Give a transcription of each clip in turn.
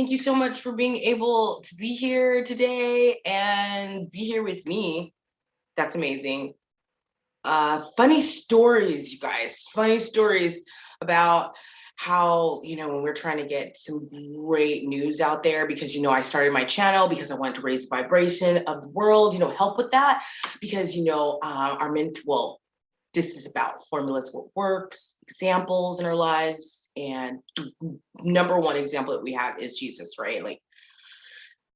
thank you so much for being able to be here today and be here with me. That's amazing. Funny stories, you guys. Funny stories about how, when we're trying to get some great news out there, because, I started my channel because I wanted to raise the vibration of the world, help with that, because, this is about formulas, what works, examples in our lives. And the number one example that we have is Jesus, right? Like,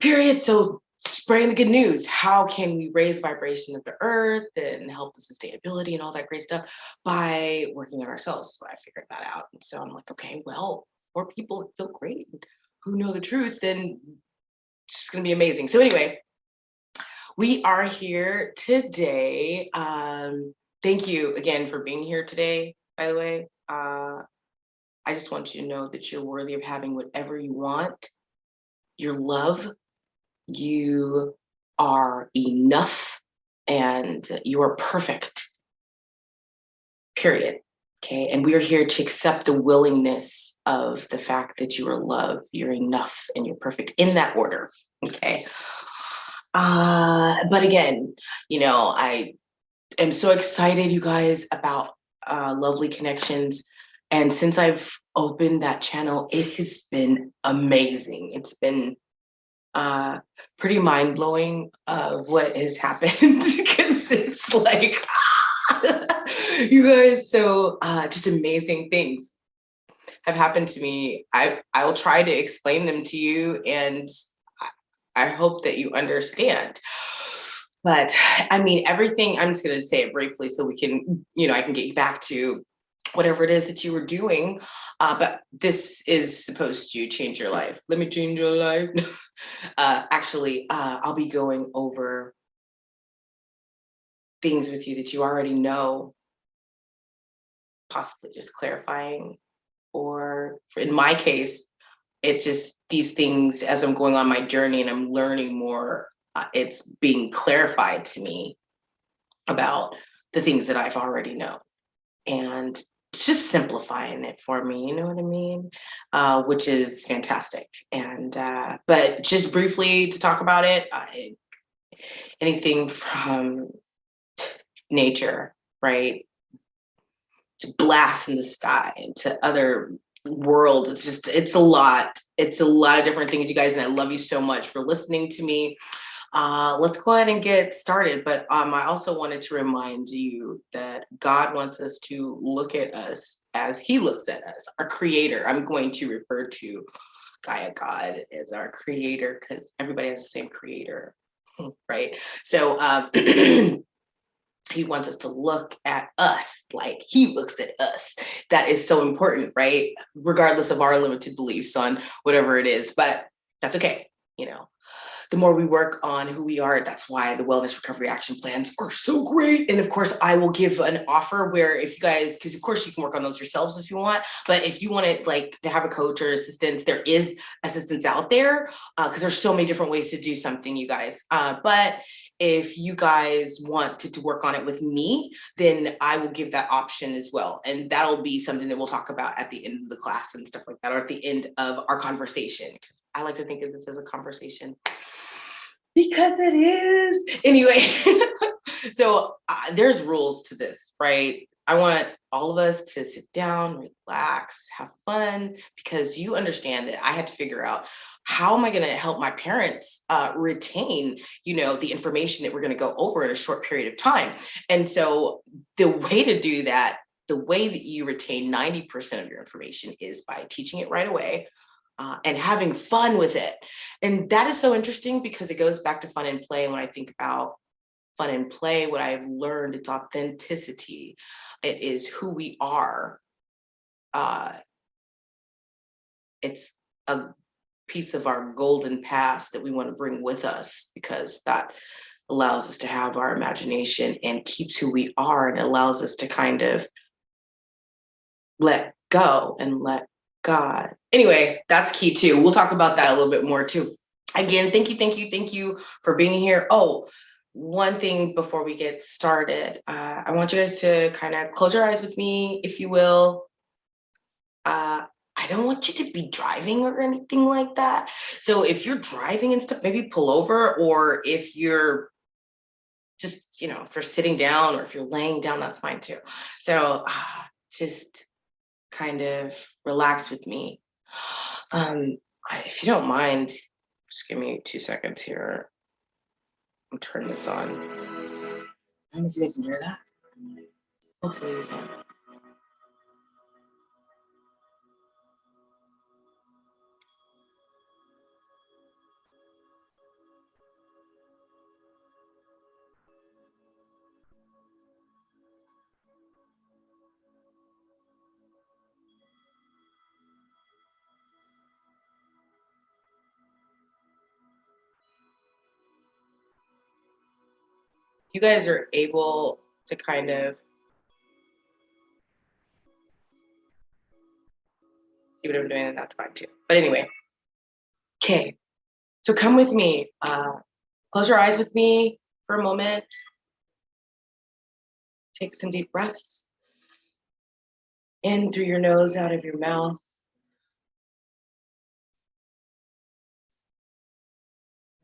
period. So spreading the good news. How can we raise vibration of the earth and help the sustainability and all that great stuff by working on ourselves? So I figured that out. And so I'm like, okay, well, more people feel great who know the truth, then it's just going to be amazing. So anyway, we are here today. Thank you again for being here today, by the way. I just want you to know that you're worthy of having whatever you want. You're love. You are enough, and you are perfect, period. Okay, and we are here to accept the willingness of the fact that you are love, you're enough, and you're perfect in that order. Okay. But again, I am so excited, you guys, about Lovely Connections. And since I've opened that channel, it has been amazing. It's been pretty mind-blowing of what has happened, because it's like, you guys, so just amazing things have happened to me. I'll try to explain them to you, and I hope that you understand. But I mean, everything, I'm just going to say it briefly so we can, I can get you back to whatever it is that you were doing. But this is supposed to change your life. Let me change your life. Actually, I'll be going over things with you that you already know, possibly just clarifying, or in my case, it just, these things, as I'm going on my journey and I'm learning more, it's being clarified to me about the things that I've already known. And just simplifying it for me, you know what I mean? Which is fantastic. And but just briefly to talk about it, anything from nature, right, to blasts in the sky, to other worlds. It's a lot. It's a lot of different things, you guys, and I love you so much for listening to me. Let's go ahead and get started. But I also wanted to remind you that God wants us to look at us as he looks at us, our creator. I'm going to refer to Gaia God as our creator because everybody has the same creator, right? So he wants us to look at us like he looks at us. That is so important, right? Regardless of our limited beliefs on whatever it is, but that's okay, the more we work on who we are. That's why the wellness recovery action plans are so great. And of course, I will give an offer where if you guys, because of course you can work on those yourselves if you want, but if you want to have a coach or assistance, there is assistance out there, because there's so many different ways to do something, you guys. But if you guys want to work on it with me, then I will give that option as well. And that'll be something that we'll talk about at the end of the class and stuff like that, or at the end of our conversation, because I like to think of this as a conversation. Because it is. Anyway, so there's rules to this, right? I want all of us to sit down, relax, have fun, because you understand that I had to figure out, how am I going to help my parents retain, the information that we're going to go over in a short period of time. And so the way to do that, the way that you retain 90% of your information is by teaching it right away. And having fun with it. And that is so interesting because it goes back to fun and play. When I think about fun and play, what I've learned, it's authenticity. It is who we are. It's a piece of our golden past that we want to bring with us, because that allows us to have our imagination and keeps who we are, and it allows us to kind of let go and let God. Anyway, that's key too. We'll talk about that a little bit more too. Again, thank you for being here. Oh, one thing before we get started, I want you guys to kind of close your eyes with me, if you will. I I don't want you to be driving or anything like that. So if you're driving and stuff, maybe pull over, or if you're just, if you're sitting down or if you're laying down, that's fine too. So just kind of relax with me. If you don't mind, just give me 2 seconds here. I'm turning this on. I don't know if you guys can hear that. Hopefully you can. You guys are able to kind of see what I'm doing, and that's fine too. But anyway, okay. So come with me. Close your eyes with me for a moment. Take some deep breaths in through your nose, out of your mouth.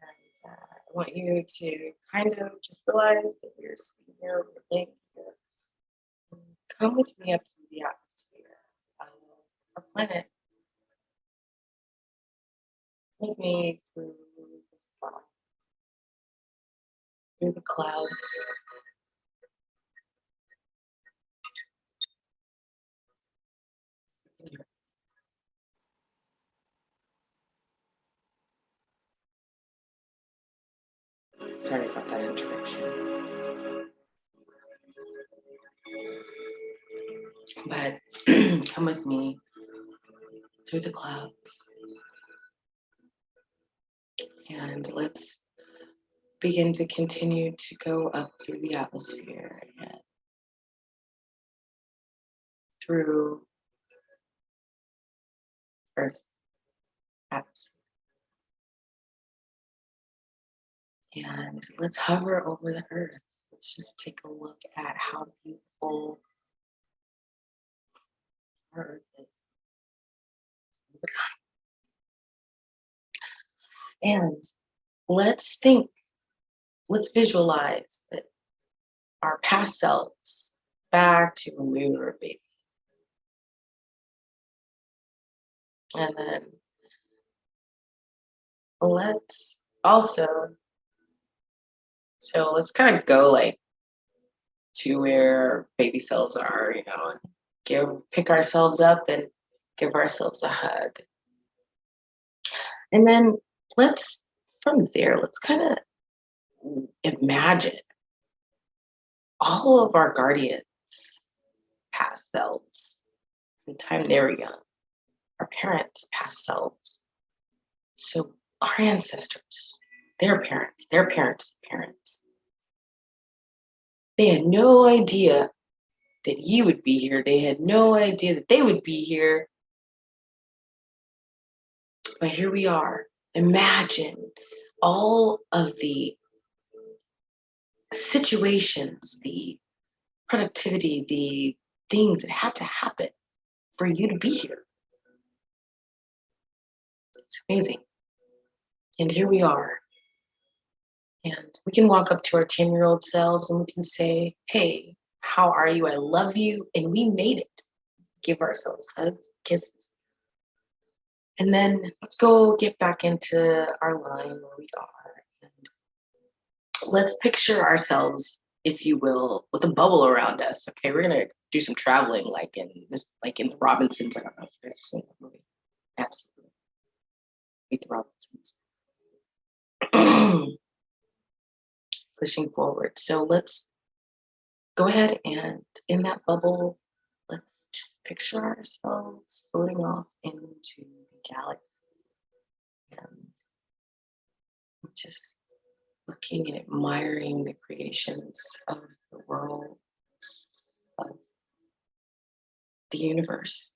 And I want you to kind of just realize that you're sitting here, we're laying here. Come with me up to the atmosphere of our planet. Come with me through the sky, through the clouds. Sorry about that interruption. But come with me through the clouds, and let's begin to continue to go up through the atmosphere and through Earth's atmosphere. And let's hover over the Earth. Let's just take a look at how beautiful our Earth is. And let's think, let's visualize that our past selves back to when we were a baby. And then let's also, so let's kind of go like to where baby selves are, and pick ourselves up and give ourselves a hug. And then from there, let's kind of imagine all of our guardians, past selves, from the time they were young, our parents, past selves. So our ancestors, their parents, their parents' parents, they had no idea that you would be here. They had no idea that they would be here. But here we are. Imagine all of the situations, the productivity, the things that had to happen for you to be here. It's amazing. And here we are. And we can walk up to our 10-year-old selves and we can say, hey, how are you? I love you. And we made it. Give ourselves hugs, kisses. And then let's go get back into our line where we are. And let's picture ourselves, if you will, with a bubble around us. Okay, we're gonna do some traveling like in the Robinsons. I don't know if you guys have seen that movie. Absolutely. Meet the Robinsons. Pushing forward. So let's go ahead and in that bubble, let's just picture ourselves floating off into the galaxy and just looking and admiring the creations of the world, of the universe,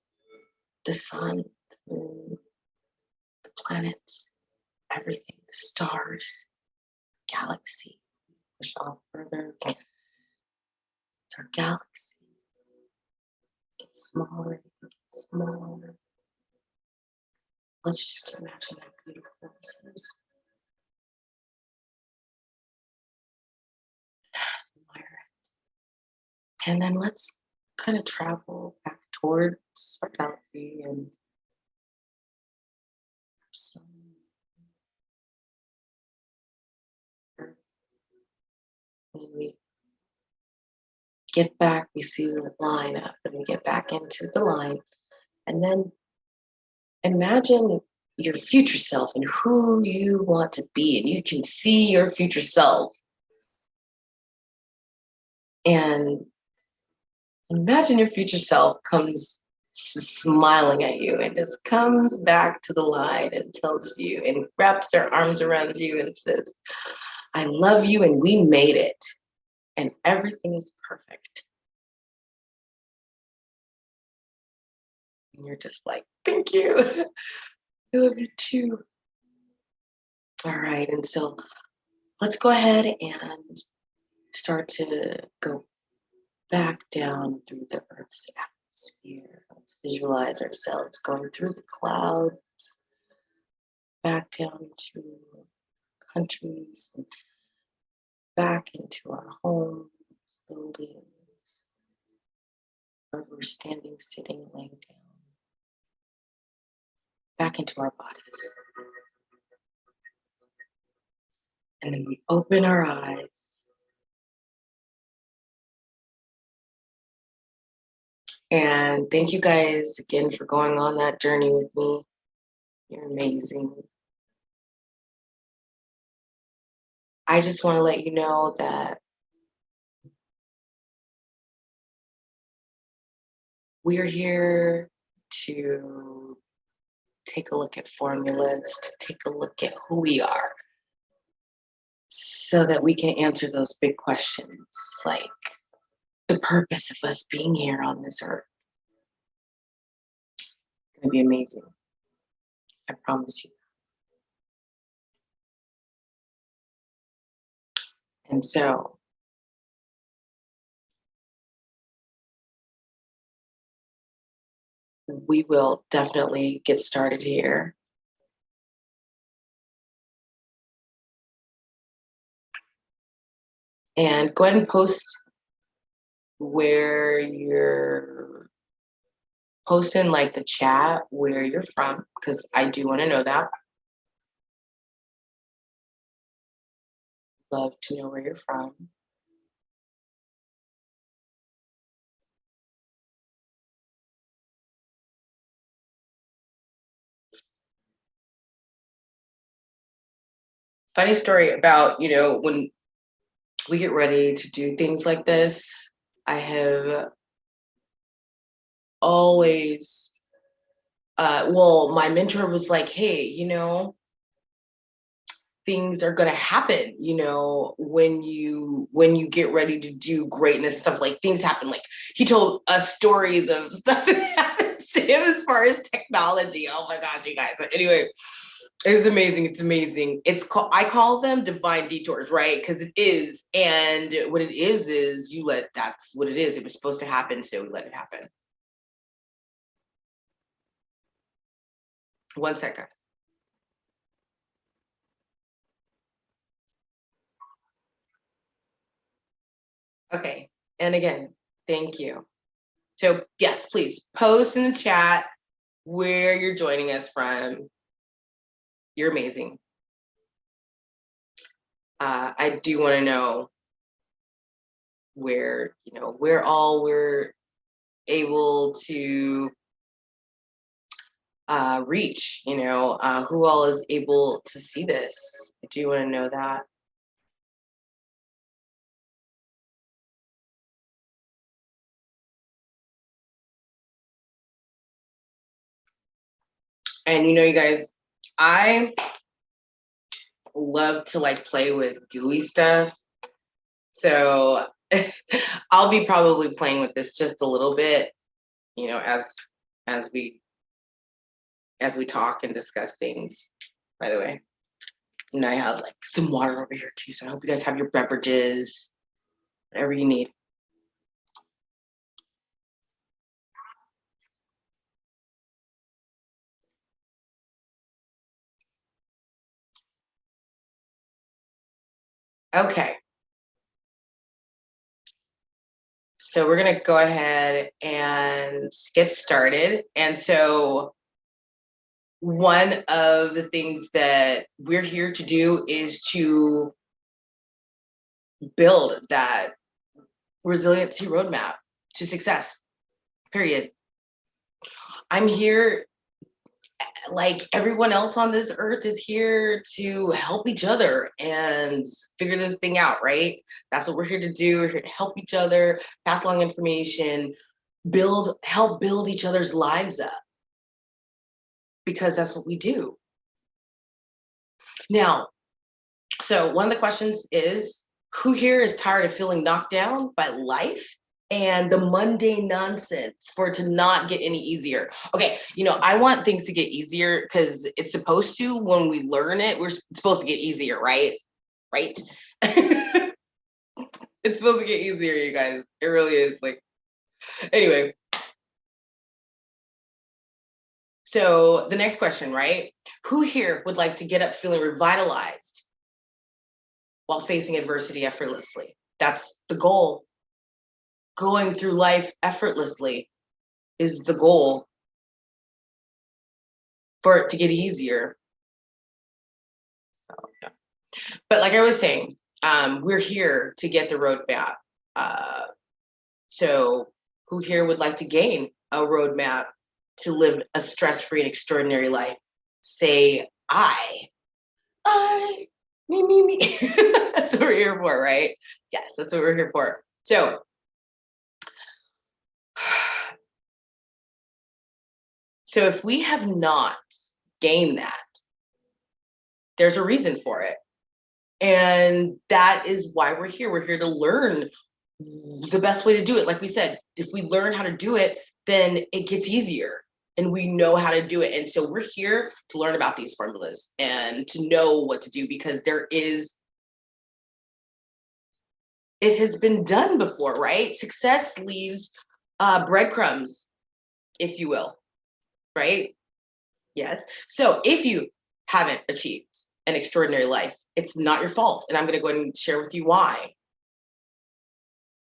the sun, the moon, the planets, everything, the stars, galaxy. Push off further. It's our galaxy. It gets smaller, it gets smaller. Let's just imagine how beautiful this is. Admire it. And then let's kind of travel back towards our galaxy and some Earth. When we get back, we see the line up and we get back into the line. And then imagine your future self and who you want to be. And you can see your future self. And imagine your future self comes smiling at you and just comes back to the line and tells you and wraps their arms around you and says, I love you and we made it. And everything is perfect. And you're just like, thank you. I love you too. All right. And so let's go ahead and start to go back down through the Earth's atmosphere. Let's visualize ourselves going through the clouds, back down to countries, and back into our homes, buildings, where we're standing, sitting, laying down, back into our bodies. And then we open our eyes. And thank you guys again for going on that journey with me. You're amazing. I just want to let you know that we're here to take a look at formulas, to take a look at who we are, so that we can answer those big questions like the purpose of us being here on this earth. It's going to be amazing. I promise you. And so we will definitely get started here. And go ahead and post where you're posting, like the chat, where you're from, because I do want to know that. Love to know where you're from. Funny story about, when we get ready to do things like this, I have always, my mentor was like, hey, things are going to happen, when you get ready to do greatness and stuff, like things happen. Like he told us stories of stuff that happened to him as far as technology. Oh my gosh, you guys. Anyway, it's amazing. It's amazing. I call them divine detours, right? Because it is. And what it is that's what it is. It was supposed to happen, so we let it happen. One sec, guys. Okay. And again, thank you. So yes, please post in the chat where you're joining us from. You're amazing. I do want to know where, we're able to reach, who all is able to see this. I do want to know that. And you guys, I love to like play with gooey stuff. So I'll be probably playing with this just a little bit, as we talk and discuss things, by the way. And I have like some water over here too. So I hope you guys have your beverages, whatever you need. Okay. So we're going to go ahead and get started. And so one of the things that we're here to do is to build that resiliency roadmap to success, period. I'm here, like everyone else on this earth is here to help each other and figure this thing out, right? That's what we're here to do. We're here to help each other, pass along information, help build each other's lives up, because that's what we do. Now, so one of the questions is, who here is tired of feeling knocked down by life and the mundane nonsense for it to not get any easier? Okay, I want things to get easier because it's supposed to. When we learn it, we're supposed to get easier, right? Right? It's supposed to get easier, you guys. It really is. Like, anyway. So the next question, right? Who here would like to get up feeling revitalized while facing adversity effortlessly? That's the goal. Going through life effortlessly is the goal, for it to get easier. So, yeah. But like I was saying, we're here to get the roadmap. So who here would like to gain a roadmap to live a stress-free and extraordinary life? Say I, me. That's what we're here for, right? Yes, that's what we're here for. So if we have not gained that, there's a reason for it. And that is why we're here. We're here to learn the best way to do it. Like we said, if we learn how to do it, then it gets easier and we know how to do it. And so we're here to learn about these formulas and to know what to do, because it has been done before, right? Success leaves breadcrumbs, if you will, right? Yes. So if you haven't achieved an extraordinary life, it's not your fault. And I'm going to go ahead and share with you why.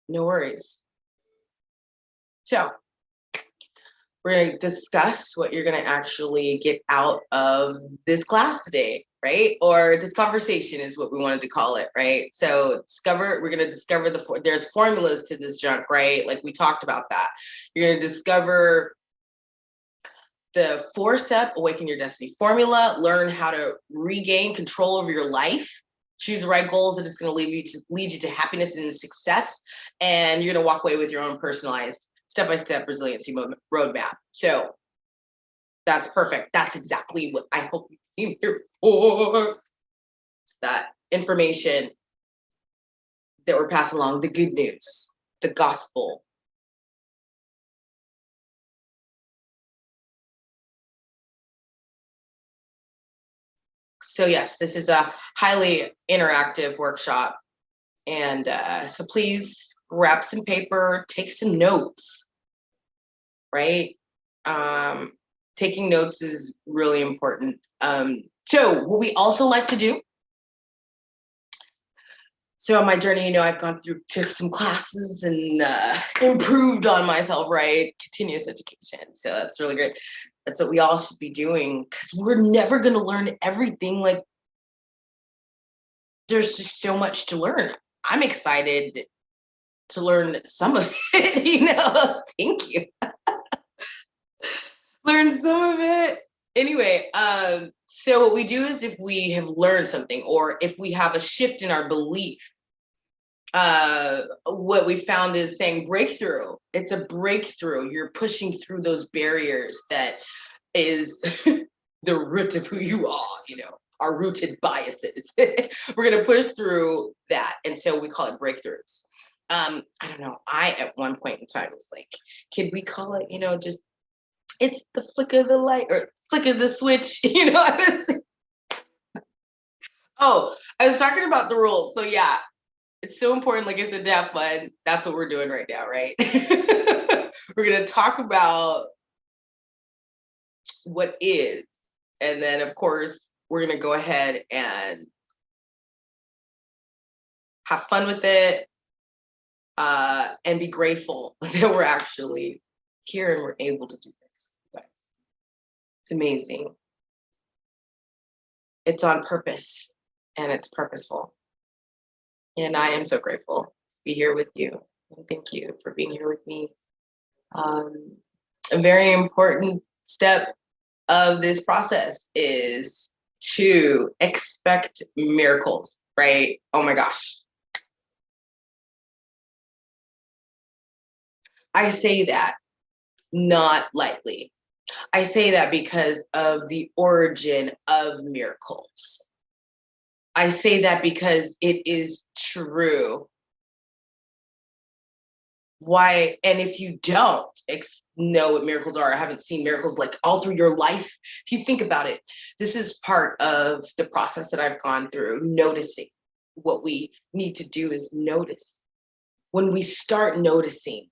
No worries. So we're going to discuss what you're going to actually get out of this class today, right? Or this conversation is what we wanted to call it, right? So we're going to discover there's formulas to this junk, right? Like we talked about that. You're going to discover the 4-step Awaken Your Destiny formula, learn how to regain control over your life, choose the right goals that is going to lead you to happiness and success, and you're going to walk away with your own personalized step-by-step resiliency roadmap. So that's perfect. That's exactly what I hope you came here for. It's that information that we're passing along, the good news, the gospel. So yes, this is a highly interactive workshop. And so please grab some paper, take some notes, right? Taking notes is really important. So what we also like to do, so on my journey, I've gone through some classes and improved on myself, right? Continuous education. So that's really great. That's what we all should be doing, because we're never going to learn everything. Like, there's just so much to learn. I'm excited to learn some of it, Thank you. Learn some of it. Anyway, so what we do is, if we have learned something, or if we have a shift in our belief, what we found is saying breakthrough. It's a breakthrough. You're pushing through those barriers that is the root of who you are, our rooted biases. We're going to push through that. And so we call it breakthroughs. I don't know. I, at one point in time, was like, could we call it, just, it's the flick of the light or flick of the switch, Oh, I was talking about the rules. So yeah, it's so important. Like, it's a deaf one. That's what we're doing right now, right? We're going to talk about what is. And then, of course, we're going to go ahead and have fun with it, and be grateful that we're actually here and we're able to do this. It's amazing. It's on purpose and it's purposeful. And I am so grateful to be here with you. And thank you for being here with me. Um, a very important step of this process is to expect miracles, right? Oh my gosh. I say that not lightly. I say that because of the origin of miracles. I say that because it is true. Why? And if you don't know what miracles are, or haven't seen miracles like all through your life, if you think about it, this is part of the process that I've gone through, noticing. What we need to do is notice. When we start noticing,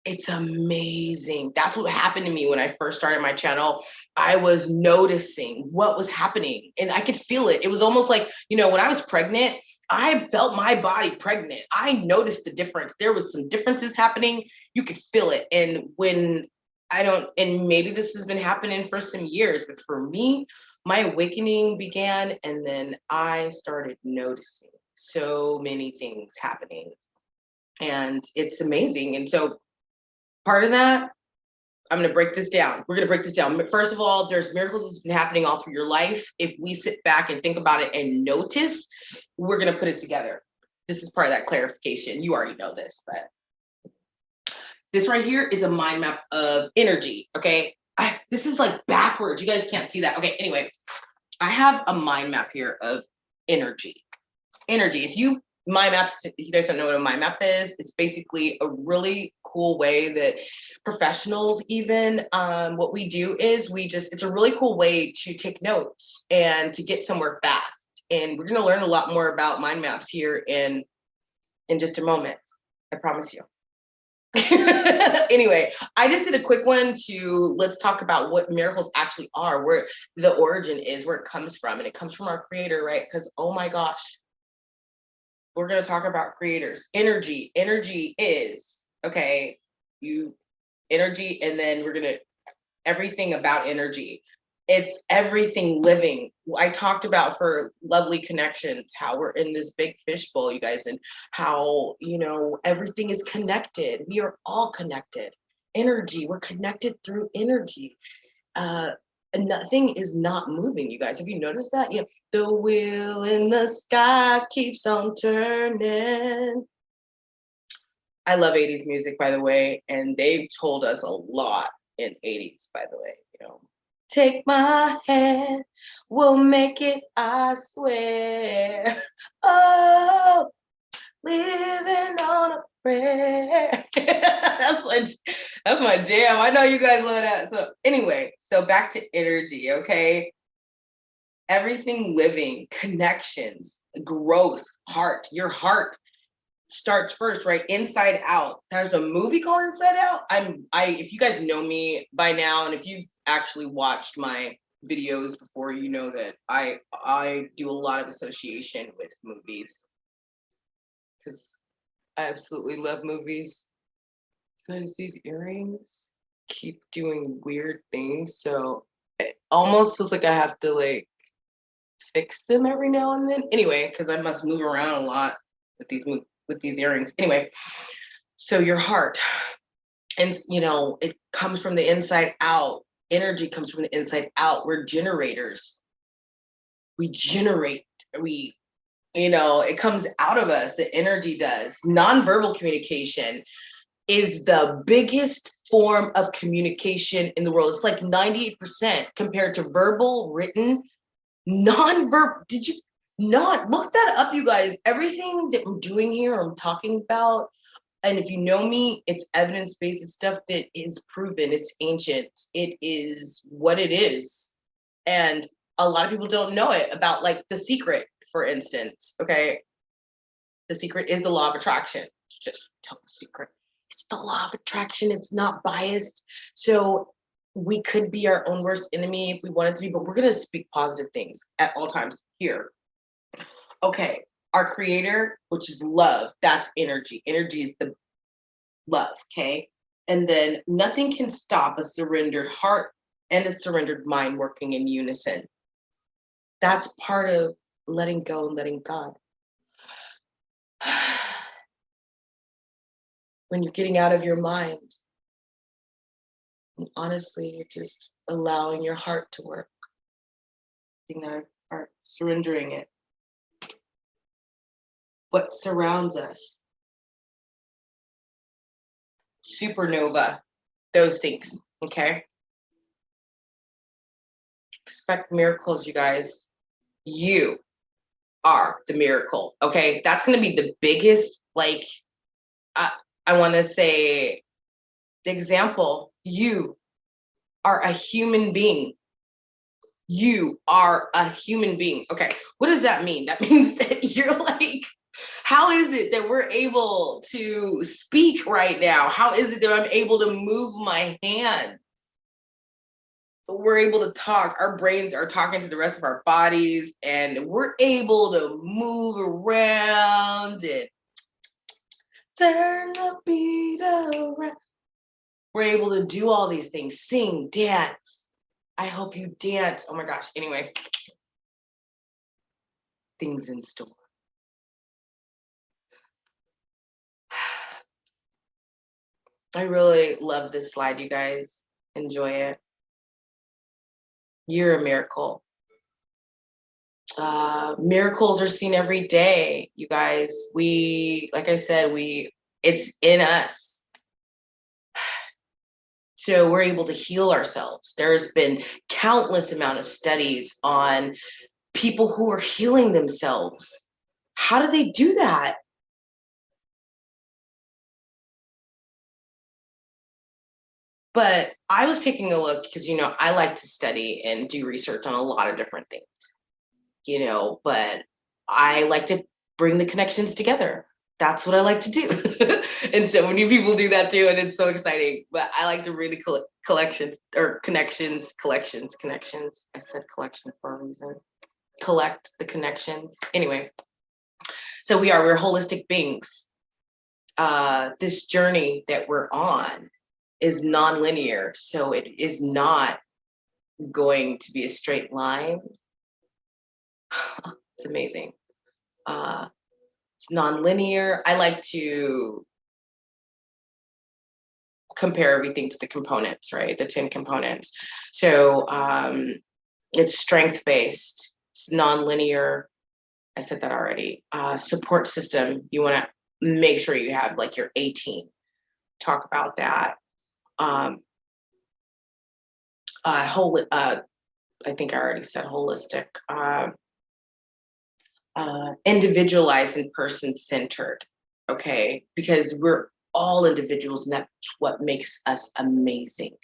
it's amazing. That's what happened to me when I first started my channel. I was noticing what was happening and I could feel it. It was almost like, when I was pregnant, I felt my body pregnant. I noticed the difference. There was some differences happening. You could feel it. And and maybe this has been happening for some years, but for me, my awakening began and then I started noticing so many things happening. And it's amazing. And so part of that, I'm going to break this down. We're going to break this down. First of all, there's miracles that's been happening all through your life. If we sit back and think about it and notice, we're going to put it together. This is part of that clarification. You already know this, but this right here is a mind map of energy. Okay. This is like backwards. You guys can't see that. Okay. Anyway, I have a mind map here of energy. Energy. Mind maps, if you guys don't know what a mind map is, it's basically a really cool way that professionals even, what we do is it's a really cool way to take notes and to get somewhere fast. And we're gonna learn a lot more about mind maps here in just a moment, I promise you. Anyway, I just did a quick one let's talk about what miracles actually are, where the origin is, where it comes from. And it comes from our creator, right? Because, oh my gosh, we're going to talk about creators. Energy is, okay, energy, and then everything about energy. It's everything living. I talked about for lovely connections, how we're in this big fishbowl, you guys, and how, everything is connected. We are all connected. Energy, we're connected through energy. And nothing is not moving, you guys. Have you noticed that? The wheel in the sky keeps on turning. I love 80s music, by the way, and they've told us a lot in 80s, by the way. Take my hand, we'll make it, I swear. Oh, living on a prayer. that's my jam. I know you guys love that. So anyway, back to energy, okay? Everything living, connections, growth, heart. Your heart starts first, right? Inside Out. There's a movie called Inside Out. If you guys know me by now, and if you've actually watched my videos before, you know that I do a lot of association with movies because I absolutely love movies. Because these earrings keep doing weird things, so it almost feels like I have to fix them every now and then. Anyway, because I must move around a lot with these earrings. Anyway, so your heart, and it comes from the inside out. Energy comes from the inside out. We're generators. We generate. It comes out of us. The energy does. Nonverbal communication is the biggest form of communication in the world. It's like 98% compared to verbal, written, non-verbal. Did you not look that up, you guys? Everything that I'm doing here, I'm talking about, and if you know me, it's evidence-based. It's stuff that is proven. It's ancient. It is what it is. And a lot of people don't know it about The Secret, for instance, okay? The Secret is the law of attraction. Just tell the secret. It's the law of attraction. It's not biased. So we could be our own worst enemy if we wanted to be, but we're going to speak positive things at all times here. Okay. our creator, which is love. That's energy. Energy is the love, okay? And then nothing can stop a surrendered heart and a surrendered mind working in unison. That's part of letting go and letting God. When you're getting out of your mind, and honestly, you're just allowing your heart to work. Getting out of your heart, surrendering it. What surrounds us? Supernova, those things, okay? Expect miracles, you guys. You are the miracle, okay? That's going to be the biggest, like, I want to say, the example. You are a human being. You are a human being. Okay, what does that mean? That means that you're like, how is it that we're able to speak right now? How is it that I'm able to move my hand? We're able to talk. Our brains are talking to the rest of our bodies, and we're able to move around and turn the beat around. We're able to do all these things, sing, dance. I hope you dance. Oh my gosh. Anyway, things in store. I really love this slide, you guys. Enjoy it. You're a miracle. Miracles are seen every day, you guys. Like I said, it's in us. So we're able to heal ourselves. There's been countless amount of studies on people who are healing themselves. How do they do that? But I was taking a look because, I like to study and do research on a lot of different things, but I like to bring the connections together. That's what I like to do. And so many people do that too, and it's so exciting. But I like to read the collections or collections. I said collection for a reason. Collect the connections. Anyway, so we're holistic beings. This journey that we're on is non-linear, so it is not going to be a straight line. It's amazing. It's non-linear. I like to compare everything to the components, right? The 10 components. So it's strength-based, it's non-linear. I said that already. Support system, you want to make sure you have like your A team. Talk about that. I think I already said holistic. Individualized and person-centered, okay? Because we're all individuals, and that's what makes us amazing.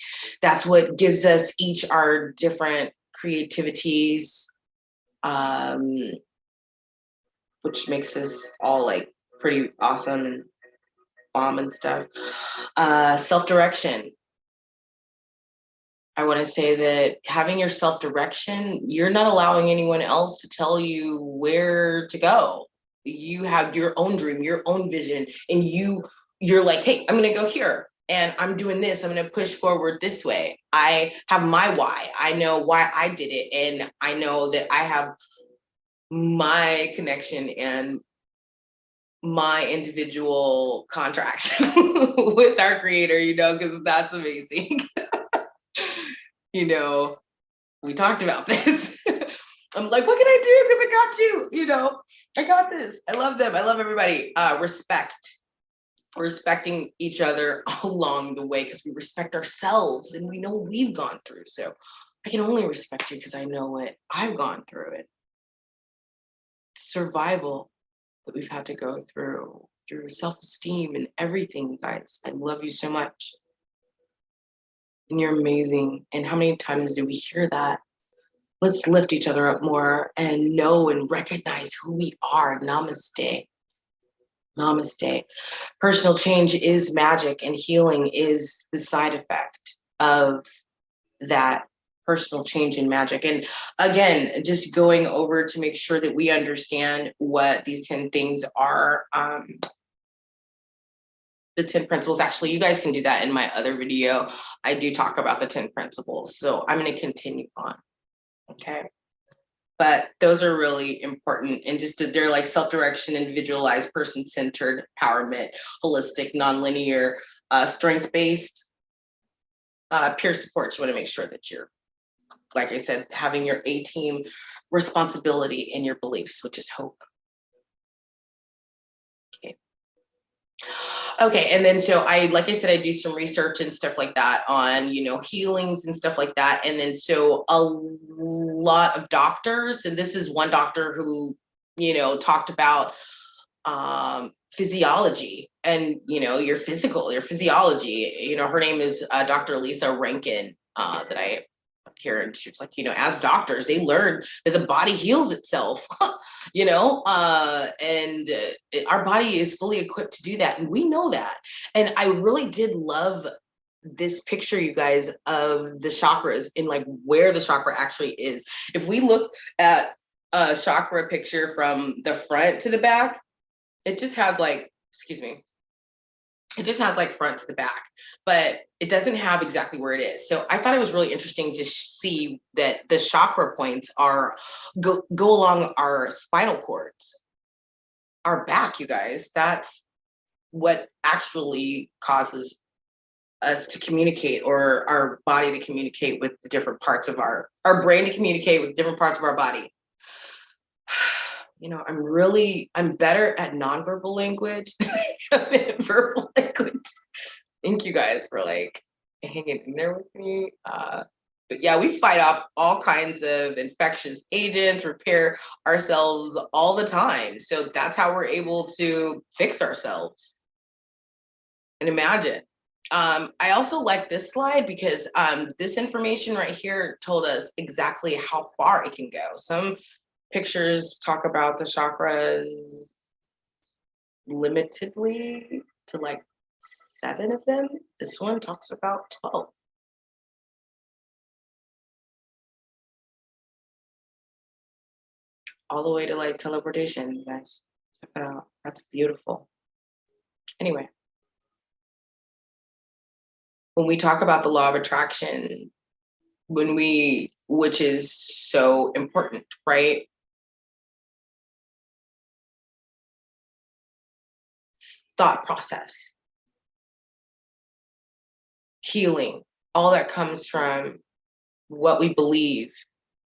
That's what gives us each our different creativities, which makes us all like pretty awesome and bomb and stuff. Self-direction. I want to say that having your self-direction, you're not allowing anyone else to tell you where to go. You have your own dream, your own vision, and you're like, hey, I'm going to go here and I'm doing this. I'm going to push forward this way. I have my why. I know why I did it. And I know that I have my connection and my individual contracts with our creator, because that's amazing. We talked about this. I'm like, what can I do? Because I got you, I got this. I love them. I love everybody. Respecting each other along the way, because we respect ourselves and we know what we've gone through. So I can only respect you because I know what I've gone through. It survival that we've had to go through self-esteem and everything, guys. I love you so much. And you're amazing. And how many times do we hear that? Let's lift each other up more and know and recognize who we are. Namaste. Namaste. Personal change is magic, and healing is the side effect of that personal change and magic. And again, just going over to make sure that we understand what these 10 things are. The 10 principles, actually, you guys can do that in my other video. I do talk about the 10 principles. So I'm going to continue on. Okay. But those are really important, and just that they're like self-direction, individualized, person-centered, empowerment, holistic, nonlinear, strength-based, peer support. You want to make sure that you're, like I said, having your A-team responsibility in your beliefs, which is hope. Okay. Okay, and then so like I said, I do some research and stuff like that on, healings and stuff like that. And then so a lot of doctors, and this is one doctor who, talked about physiology and, your physiology. Her name is Dr. Lisa Rankin, that I here, and she was like, as doctors, they learn that the body heals itself. Our body is fully equipped to do that, and we know that. And I really did love this picture, you guys, of the chakras and like where the chakra actually is. If we look at a chakra picture from the front to the back, it just has like, excuse me, it just has like front to the back, but it doesn't have exactly where it is. So I thought it was really interesting to see that the chakra points go along our spinal cords, our back, you guys. That's what actually causes us to communicate, or our body to communicate with the different parts of our brain to communicate with different parts of our body. I'm better at nonverbal language than I am at verbal language. Thank you guys for like hanging in there with me. But yeah, we fight off all kinds of infectious agents, repair ourselves all the time. So that's how we're able to fix ourselves. And imagine. I also like this slide because this information right here told us exactly how far it can go. Some pictures talk about the chakras limitedly to like 7 of them. This one talks about 12. All the way to like teleportation, you guys. Check that out. That's beautiful. Anyway, when we talk about the law of attraction, which is so important, right? Thought process, healing, all that comes from what we believe,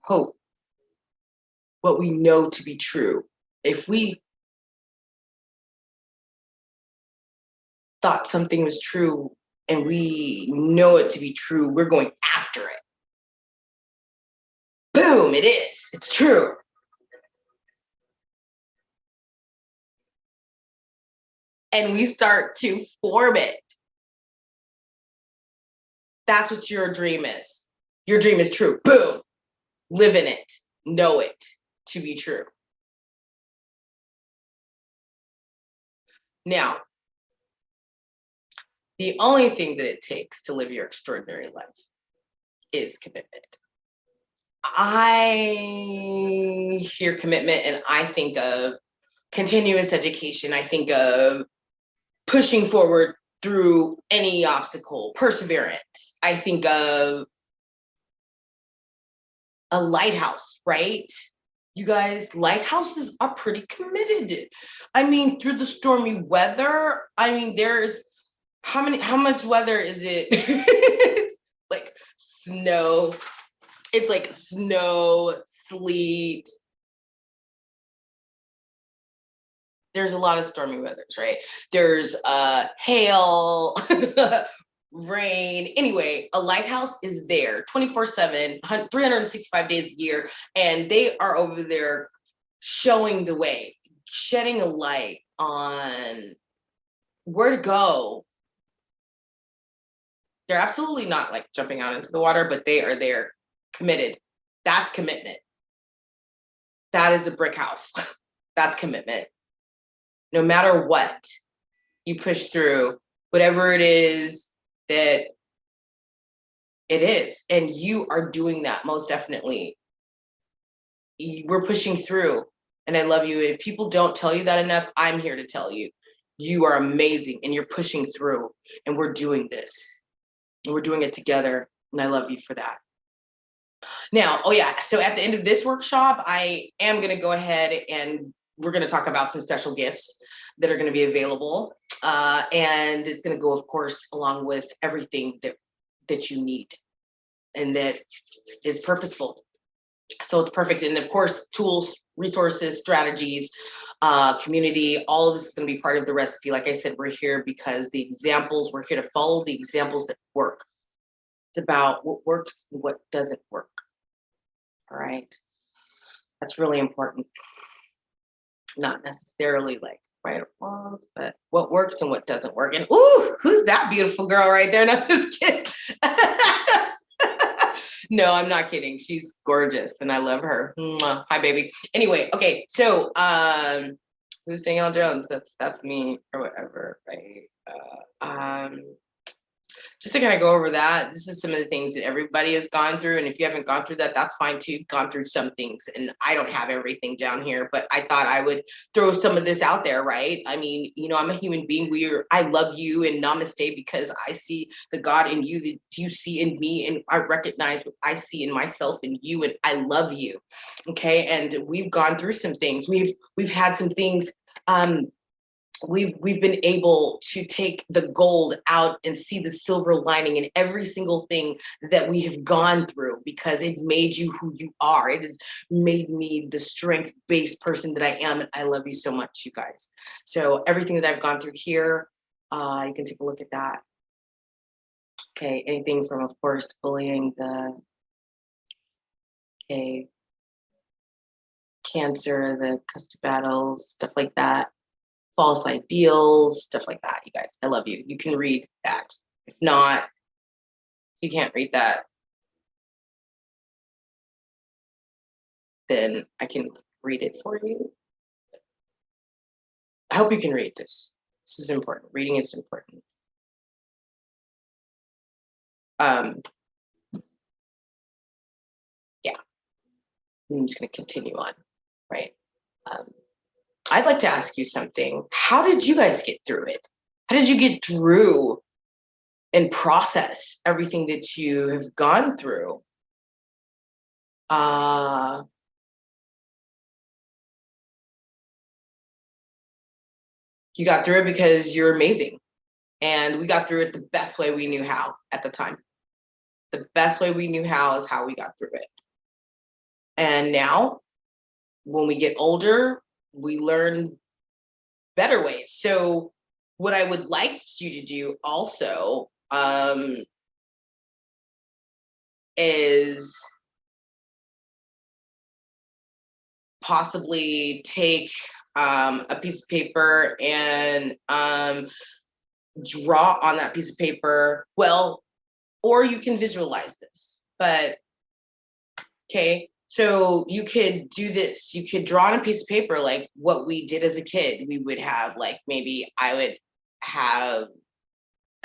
hope, what we know to be true. If we thought something was true and we know it to be true, we're going after it. Boom, it is. It's true. And we start to form it. That's what your dream is. Your dream is true. Boom. Live in it. Know it to be true. Now, the only thing that it takes to live your extraordinary life is commitment. I hear commitment and I think of continuous education. I think of pushing forward through any obstacle, perseverance. I think of a lighthouse, right? You guys, lighthouses are pretty committed. I mean, through the stormy weather, there's how much weather is it? It's like snow. It's like snow, sleet. There's a lot of stormy weathers, right? There's hail, rain. Anyway, a lighthouse is there 24/7, 365 days a year, and they are over there showing the way, shedding a light on where to go. They're absolutely not like jumping out into the water, but they are there, committed. That's commitment. That is a brick house. That's commitment. No matter what, you push through whatever it is that It is. And you are doing that most definitely. We're pushing through, and I love you. And if people don't tell you that enough, I'm here to tell you, you are amazing and you're pushing through, and we're doing this and we're doing it together. And I love you for that. Now, oh yeah, so at the end of this workshop, I am going to go ahead and we're going to talk about some special gifts that are going to be available. And it's going to go, of course, along with everything that you need and that is purposeful. So it's perfect. And of course, tools, resources, strategies, community, all of this is going to be part of the recipe. Like I said, we're here because the examples, we're here to follow the examples that work. It's about what works and what doesn't work. All right. That's really important. Not necessarily like right or wrong, but what works and what doesn't work. And ooh, who's that beautiful girl right there? No, just kidding. No, I'm not kidding. She's gorgeous and I love her. Mwah. Hi, baby. Anyway, okay, so who's Danielle Jones? That's me or whatever, right? Just to kind of go over that, this is some of the things that everybody has gone through. And if you haven't gone through that, that's fine too. You've gone through some things. And I don't have everything down here, but I thought I would throw some of this out there, right? I mean, you know, I'm a human being. I love you and namaste because I see the God in you that you see in me. And I recognize what I see in myself and you, and I love you. Okay. And we've gone through some things. We've had some things, we've been able to take the gold out and see the silver lining in every single thing that we have gone through, because it made you who you are. It has made me the strength-based person that I am, and I love you so much, you guys. So everything that I've gone through here, you can take a look at that. Okay, anything from, of course, bullying, the cancer, the custody battles, stuff like that. False ideals, stuff like that, you guys. I love you. You can read that. If not, you can't read that, then I can read it for you. I hope you can read this. This is important. Reading is important. Yeah, I'm just going to continue on, right? I'd like to ask you something. How did you guys get through it? How did you get through and process everything that you have gone through? You got through it because you're amazing. And we got through it the best way we knew how at the time. The best way we knew how is how we got through it. And now, when we get older, we learn better ways. So what I would like you to do also is possibly take a piece of paper and draw on that piece of paper. Well, or you can visualize this, but okay. So you could do this. You could draw on a piece of paper like what we did as a kid. We would have like, maybe I would have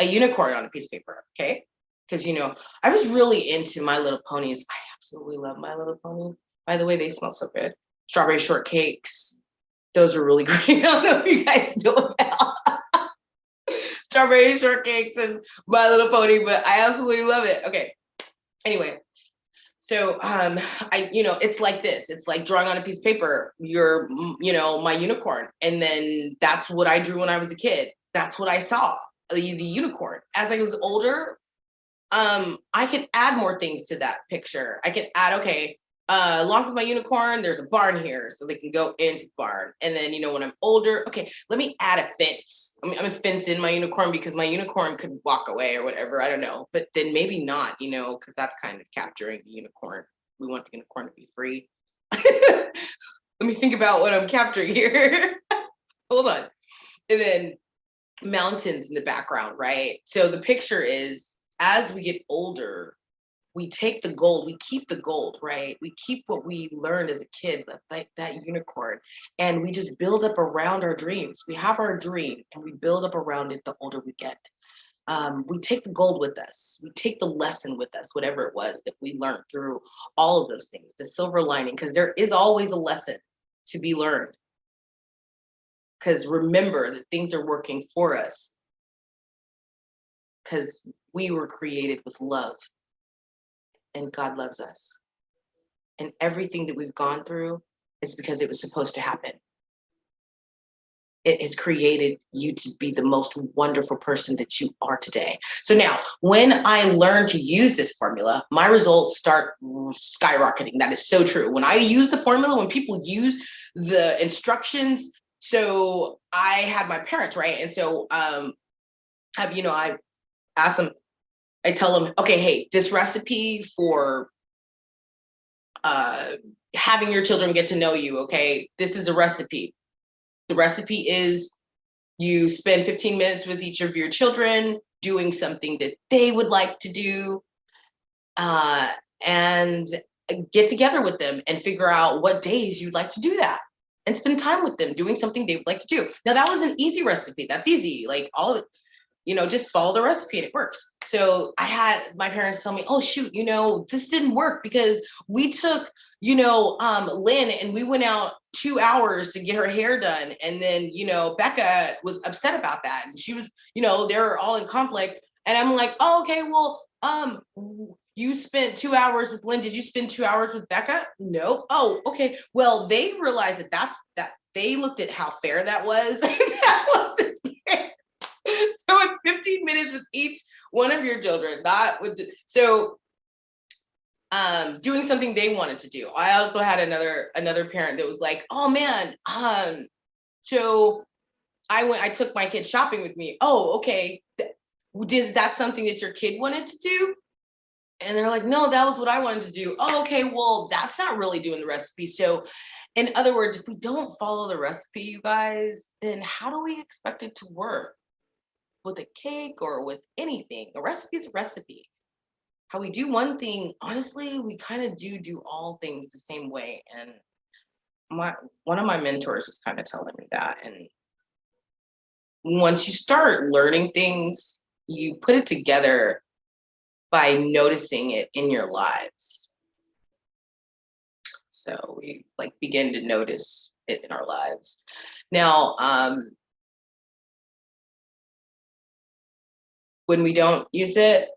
a unicorn on a piece of paper, okay? Because, you know, I was really into My Little Ponies. I absolutely love My Little Pony. By the way, they smell so good. Strawberry shortcakes. Those are really great. I don't know if you guys know about strawberry shortcakes and My Little Pony, but I absolutely love it. Okay. Anyway, so it's like this. It's like drawing on a piece of paper. You're, my unicorn, and then that's what I drew when I was a kid. That's what I saw, the unicorn. As I was older, I could add more things to that picture. I could add, okay, along with my unicorn, there's a barn here, so they can go into the barn. And then, when I'm older, okay, let me add a fence. I'm gonna fence in my unicorn because my unicorn could walk away or whatever. I don't know, but then maybe not, because that's kind of capturing the unicorn. We want the unicorn to be free. Let me think about what I'm capturing here. Hold on. And then mountains in the background, right? So the picture is, as we get older, we take the gold, we keep the gold, right? We keep what we learned as a kid, like that unicorn, and we just build up around our dreams. We have our dream and we build up around it the older we get. we take the gold with us. We take the lesson with us, whatever it was that we learned through all of those things, the silver lining, because there is always a lesson to be learned. Because remember that things are working for us because we were created with love and God loves us. And everything that we've gone through is because it was supposed to happen. It has created you to be the most wonderful person that you are today. So now, when I learn to use this formula, my results start skyrocketing. That is so true. When I use the formula, when people use the instructions, so I had my parents, right? And so, I ask them, I tell them, okay, hey, this recipe for having your children get to know you, okay, this is a recipe. The recipe is you spend 15 minutes with each of your children doing something that they would like to do, and get together with them and figure out what days you'd like to do that and spend time with them doing something they would like to do. Now, that was an easy recipe. That's easy. Like all of it, just follow the recipe and it works. So I had my parents tell me, oh, shoot, this didn't work because we took, Lynn and we went out 2 hours to get her hair done. And then, Becca was upset about that. And she was, they're all in conflict. And I'm like, oh, okay, well, you spent 2 hours with Lynn. Did you spend 2 hours with Becca? No. Oh, okay. Well, they realized that they looked at how fair that was. That wasn't fair. So it's 15 minutes with each one of your children, not with doing something they wanted to do. I also had another parent that was like, oh man, so I took my kid shopping with me. Oh, okay. Is that something that your kid wanted to do? And they're like, no, that was what I wanted to do. Oh, okay, well, that's not really doing the recipe. So in other words, if we don't follow the recipe, you guys, then how do we expect it to work? With a cake or with anything. A recipe is a recipe. How we do one thing, honestly, we kind of do all things the same way. And one of my mentors was kind of telling me that. And once you start learning things, you put it together by noticing it in your lives. So we begin to notice it in our lives. Now, when we don't use it,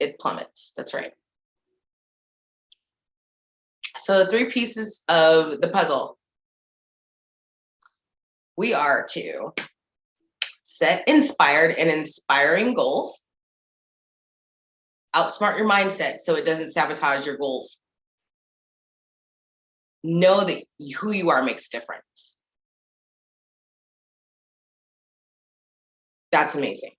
it plummets. That's right. So the 3 pieces of the puzzle, we are to set inspired and inspiring goals, outsmart your mindset so it doesn't sabotage your goals. Know that who you are makes a difference. That's amazing.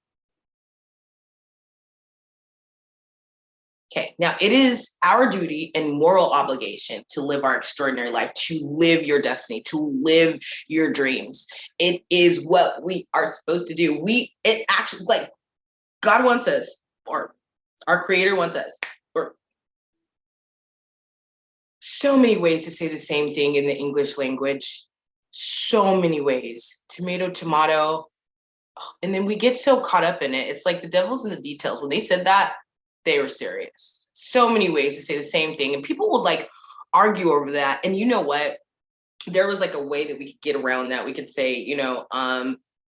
Okay, now it is our duty and moral obligation to live our extraordinary life, to live your destiny, to live your dreams. It is what we are supposed to do. It actually, God wants us, or our creator wants us, or so many ways to say the same thing in the English language. So many ways. Tomato, tomato. And then we get so caught up in it. It's like the devil's in the details. When they said that, they were serious. So many ways to say the same thing. And people would argue over that. And you know what? There was a way that we could get around that. We could say,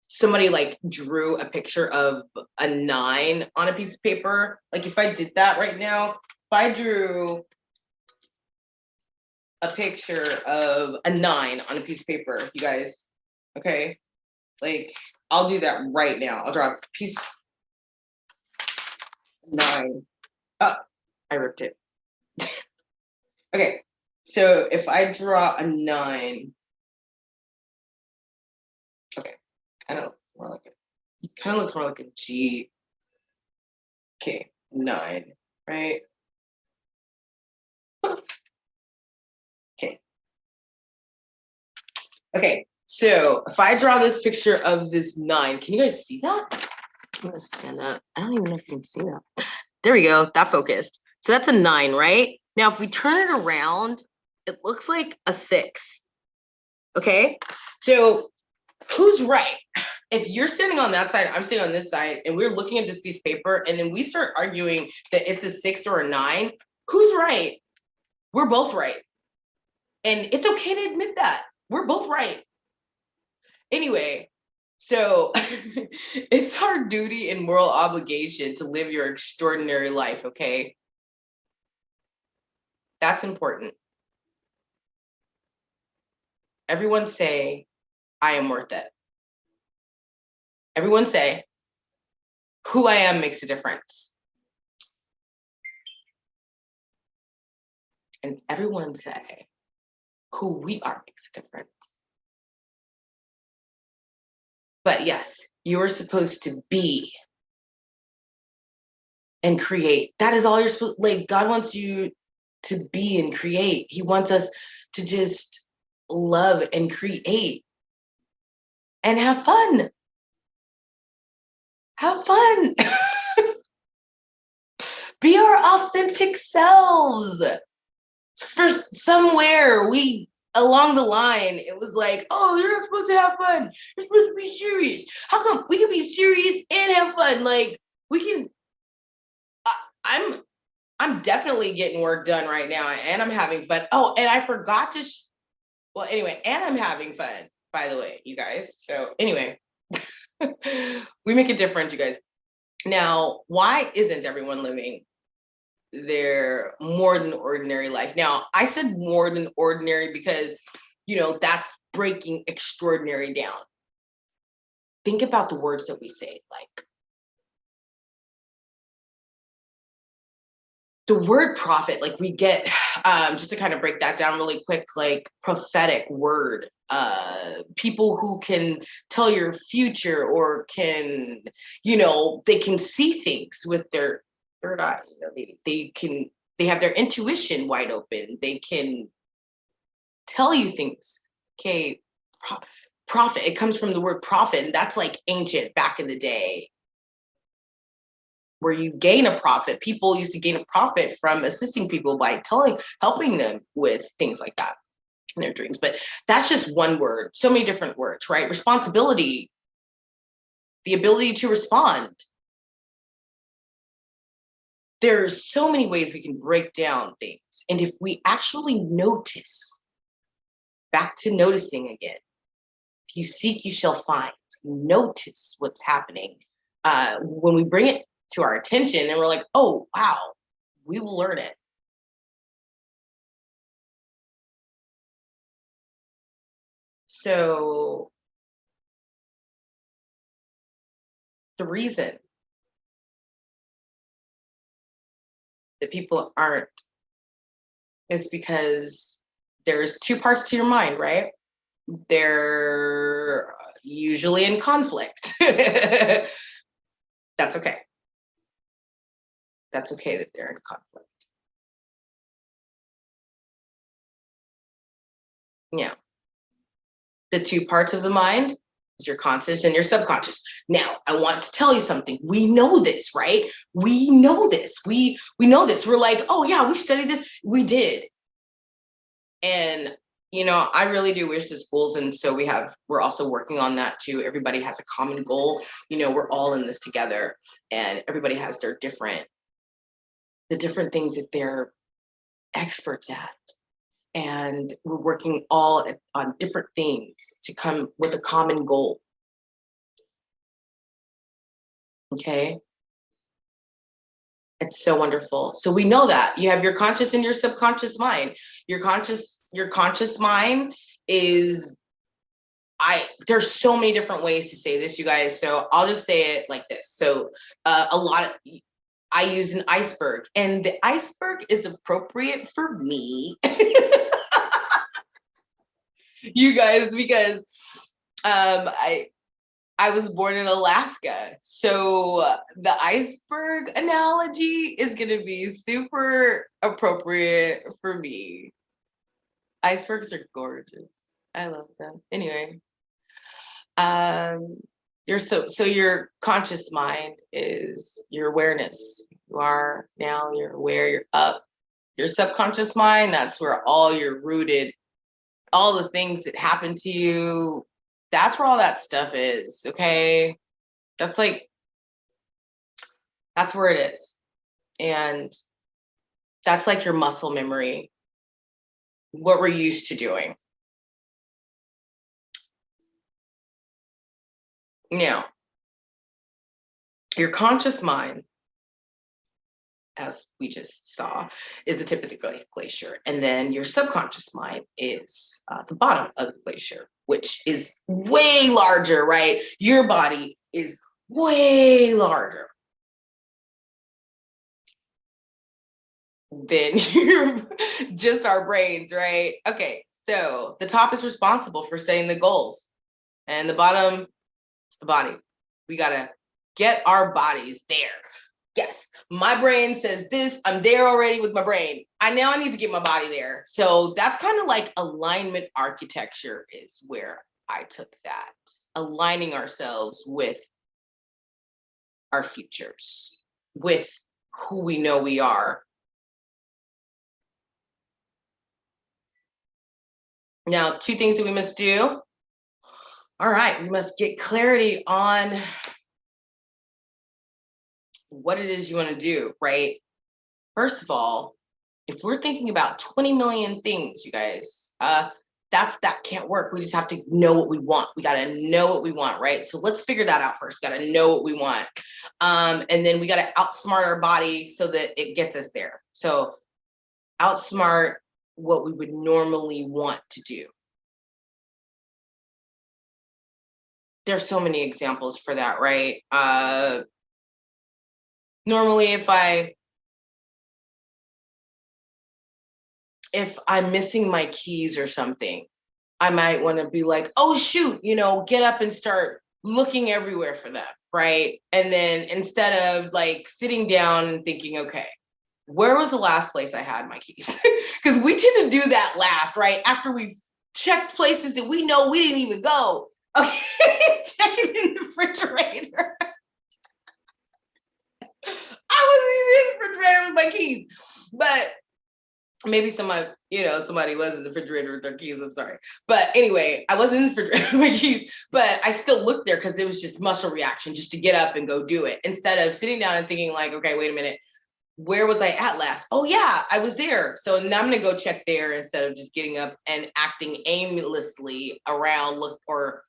somebody drew a picture of a 9 on a piece of paper. If I did that right now, if I drew a picture of a 9 on a piece of paper, you guys, okay? I'll do that right now. I'll draw a piece 9. Oh, I ripped it. Okay, so if I draw a 9, okay, kind of looks more like a G. Okay, 9, right? Okay. Okay, so if I draw this picture of this 9, can you guys see that? I'm gonna stand up. I don't even know if you can see that. There we go, that focused. So that's a 9, right? Now, if we turn it around, it looks like a 6. Okay, so who's right? if you're standing on that side, I'm standing on this side, and we're looking at this piece of paper, and then we start arguing that it's a 6 or a 9, who's right? We're both right. And it's okay to admit that. We're both right. Anyway, so it's our duty and moral obligation to live your extraordinary life, okay? That's important. Everyone say, I am worth it. Everyone say, who I am makes a difference. And everyone say, who we are makes a difference. But yes, you're supposed to be and create. That is all you're supposed, like, God wants you to be and create. He wants us to just love and create and have fun. Have fun. Be our authentic selves. For somewhere along the line, it was like, oh, you're not supposed to have fun. You're supposed to be serious. How come we can be serious and have fun? Like, we can. I'm definitely getting work done right now, and I'm having fun. Oh, and I forgot to. Well, anyway, and I'm having fun. By the way, you guys. So anyway, we make a difference, you guys. Now, why isn't everyone living their more than ordinary life? Now, I said more than ordinary because, that's breaking extraordinary down. Think about the words that we say, like the word prophet, like we get, just to kind of break that down really quick, like prophetic word, people who can tell your future or can, they can see things with their third eye. They have their intuition wide open. They can tell you things. Okay, prophet, it comes from the word prophet, and that's like ancient back in the day, where you gain a profit. People used to gain a profit from assisting people by helping them with things like that in their dreams. But that's just one word. So many different words, right? Responsibility, the ability to respond. There's so many ways we can break down things. And if we actually notice, back to noticing again, if you seek, you shall find. Notice what's happening. When we bring it to our attention and we're like, oh, wow, we will learn it. So the reason that people aren't is because there's two parts to your mind, right? They're usually in conflict. That's okay. That's okay that they're in conflict. Yeah. The two parts of the mind is your conscious and your subconscious. Now, I want to tell you something. We know this, right? We know this. We know this. We're like, oh yeah, we studied this. We did. And I really do wish the schools, and so we're also working on that too. Everybody has a common goal. We're all in this together, and everybody has the different things that they're experts at. And we're working all on different things to come with a common goal. Okay. It's so wonderful. So we know that you have your conscious and your subconscious mind. Your conscious mind is, there's so many different ways to say this, you guys. So I'll just say it like this. So I use an iceberg, and the iceberg is appropriate for me. You guys, because I was born in Alaska, so the iceberg analogy is going to be super appropriate for me. Icebergs are gorgeous. I love them. Anyway, your conscious mind is your awareness. You're aware, you're up. Your subconscious mind, that's where all you're rooted, all the things that happen to you, That's where all that stuff is, okay? That's where it is. And that's like your muscle memory, what we're used to doing. Now, your conscious mind, as we just saw, is the tip of the glacier. And then your subconscious mind is the bottom of the glacier, which is way larger, right? Your body is way larger than just our brains, right? Okay, so the top is responsible for setting the goals, and the bottom is the body. We gotta get our bodies there. Yes, my brain says this, I'm there already with my brain. I need to get my body there. So that's kind of like alignment architecture is where I took that. Aligning ourselves with our futures, with who we know we are. Now, 2 things that we must do. All right, we must get clarity on what it is you want to do, right? First of all, if we're thinking about 20 million things, you guys, that can't work. We just have to know what we want. We got to know what we want, right? So let's figure that out first. Got to know what we want. And then we got to outsmart our body so that it gets us there. So outsmart what we would normally want to do. There's so many examples for that, right? Normally, if I'm missing my keys or something, I might want to be like, oh, shoot, get up and start looking everywhere for them, right? And then instead of like sitting down and thinking, okay, where was the last place I had my keys? Because we tend to do that last, right? After we've checked places that we know we didn't even go. Okay, checking in the refrigerator. I wasn't even in the refrigerator with my keys. But maybe somebody was in the refrigerator with their keys. I'm sorry. But anyway, I wasn't in the refrigerator with my keys, but I still looked there because it was just muscle reaction just to get up and go do it. Instead of sitting down and thinking like, okay, wait a minute, where was I at last? Oh yeah, I was there. So now I'm gonna go check there instead of just getting up and acting aimlessly around, or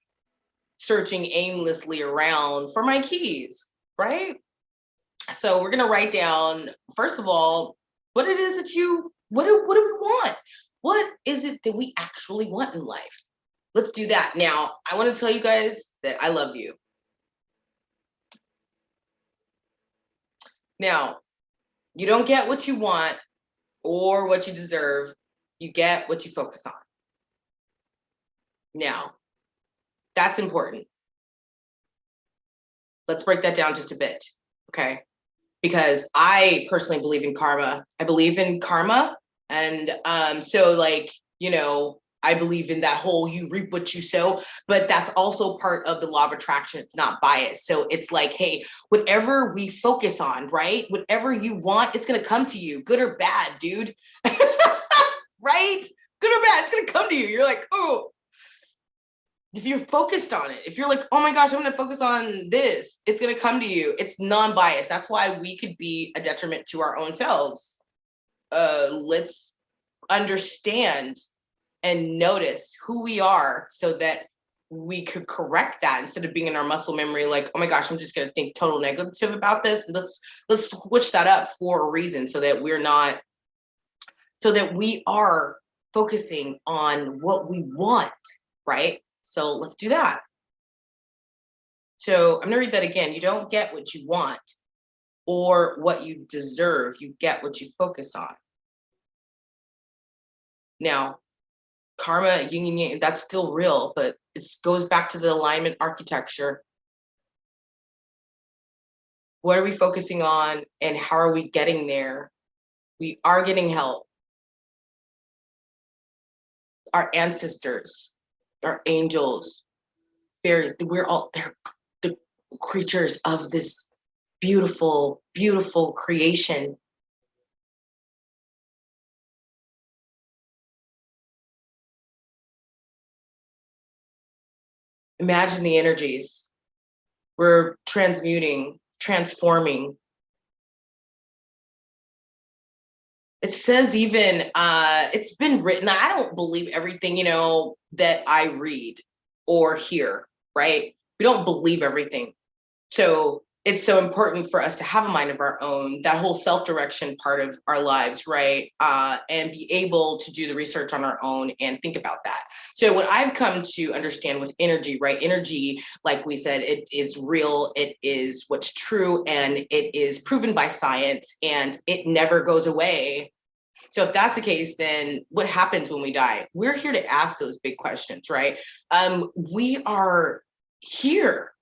searching aimlessly around for my keys, right? So we're gonna write down, first of all, what it is that what do we want? What is it that we actually want in life? Let's do that. Now, I want to tell you guys that I love you. Now, you don't get what you want or what you deserve. You get what you focus on. Now, that's important. Let's break that down just a bit, okay? Because I personally believe in karma. I believe in karma. And so like, I believe in that whole you reap what you sow, but that's also part of the law of attraction. It's not biased. So it's like, hey, whatever we focus on, right? Whatever you want, it's going to come to you, good or bad, dude. Right? Good or bad, it's going to come to you. You're like, oh, if you're focused on it, if you're like, oh my gosh, I'm going to focus on this, it's going to come to you. It's non-biased. That's why we could be a detriment to our own selves. Let's understand and notice who we are so that we could correct that instead of being in our muscle memory like, oh my gosh, I'm just going to think total negative about this. Let's switch that up for a reason so that we are focusing on what we want, right? So let's do that. So I'm going to read that again. You don't get what you want or what you deserve. You get what you focus on. Now, karma, yin and yang, that's still real, but it goes back to the alignment architecture. What are we focusing on and how are we getting there? We are getting help. Our ancestors, our angels, fairies, they're the creatures of this beautiful, beautiful creation. Imagine the energies. We're transmuting, transforming. It says even, it's been written, I don't believe everything, that I read or hear, right? We don't believe everything. So it's so important for us to have a mind of our own, that whole self-direction part of our lives, right? And be able to do the research on our own and think about that. So what I've come to understand with energy, right? Energy, like we said, it is real, it is what's true, and it is proven by science, and it never goes away. So if that's the case, then what happens when we die? We're here to ask those big questions, right? We are here.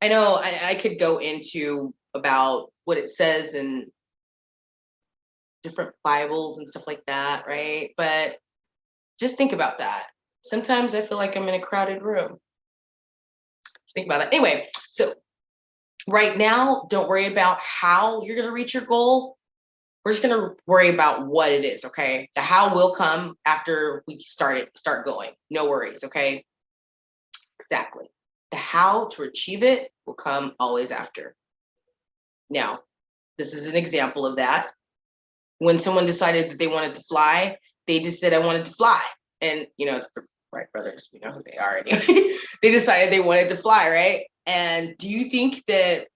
I know I could go into about what it says in different Bibles and stuff like that, right? But just think about that. Sometimes I feel like I'm in a crowded room. Just think about that. Anyway, so right now, don't worry about how you're going to reach your goal. We're just going to worry about what it is, okay? The how will come after we start going. No worries, okay? Exactly. The how to achieve it will come always after. Now, this is an example of that. When someone decided that they wanted to fly, they just said, I wanted to fly. And, it's the Wright brothers, we know who they are anyway. They decided they wanted to fly, right? And do you think that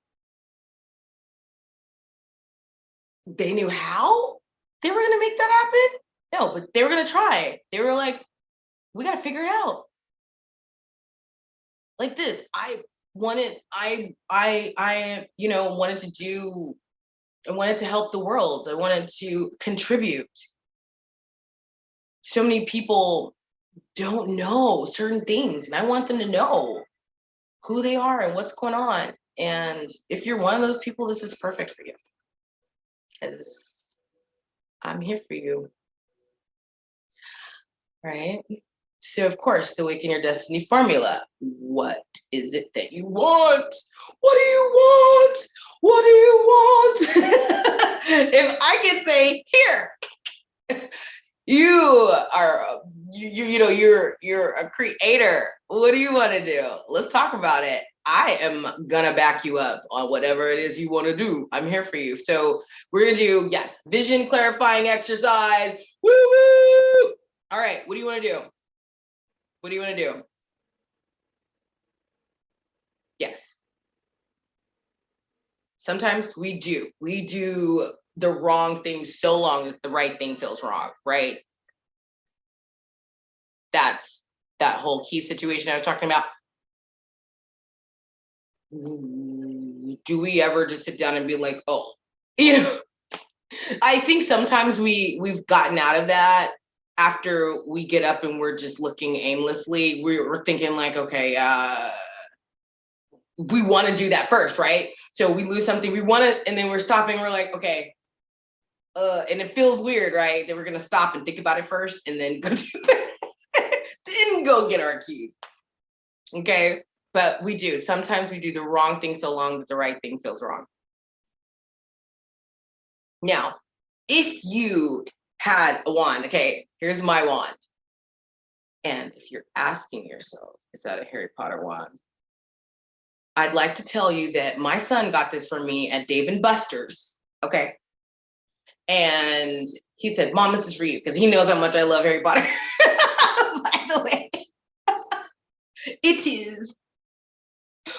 they knew how they were going to make that happen? No, but they were going to try. They were like, we got to figure it out. Like this, I wanted to help the world. I wanted to contribute. So many people don't know certain things, and I want them to know who they are and what's going on. And if you're one of those people, this is perfect for you, because I'm here for you, right? So of course, the Awaken Your Destiny formula. What is it that you want? What do you want? What do you want? If I could say, here, you are, you're a creator. What do you want to do? Let's talk about it. I am gonna back you up on whatever it is you want to do. I'm here for you. So we're gonna do, yes, vision clarifying exercise. Woo woo! All right, what do you want to do? What do you want to do? Yes. Sometimes we do the wrong thing so long that the right thing feels wrong, right? That's that whole key situation I was talking about. Do we ever just sit down and be like, oh, I think sometimes we've gotten out of that after we get up and we're just looking aimlessly. We're thinking like, okay, we want to do that first, right? So we lose something, we want to, and then we're stopping, we're like, okay, and it feels weird, right? That we're gonna stop and think about it first and then go do it. Then go get our keys. Okay. But we do. Sometimes we do the wrong thing so long that the right thing feels wrong. Now, if you had a wand, okay, here's my wand. And if you're asking yourself, is that a Harry Potter wand? I'd like to tell you that my son got this from me at Dave & Buster's, okay? And he said, Mom, this is for you, because he knows how much I love Harry Potter. By the way, it is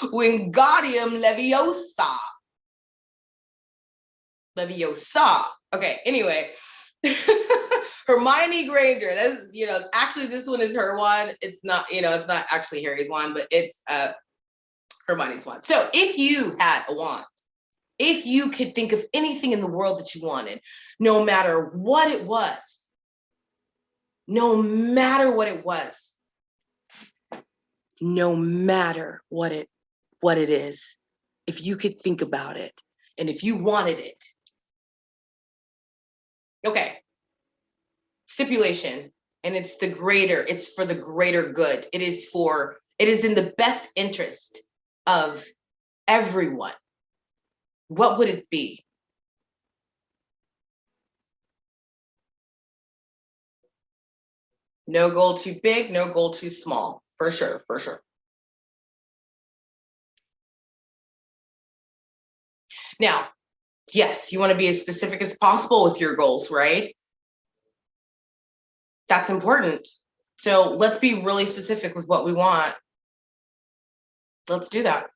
Wingardium Leviosa. Leviosa. Okay, anyway. Hermione Granger. That's, actually this one is her wand. It's not, it's not actually Harry's wand, but it's Hermione's wand. So if you had a wand, if you could think of anything in the world that you wanted, no matter what it was, no matter what it was, no matter what it is, if you could think about it and if you wanted it, okay, stipulation, and it's for the greater good. It is in the best interest of everyone. What would it be? No goal too big, no goal too small. For sure, for sure. Now, yes, you want to be as specific as possible with your goals, right? That's important. So let's be really specific with what we want. Let's do that.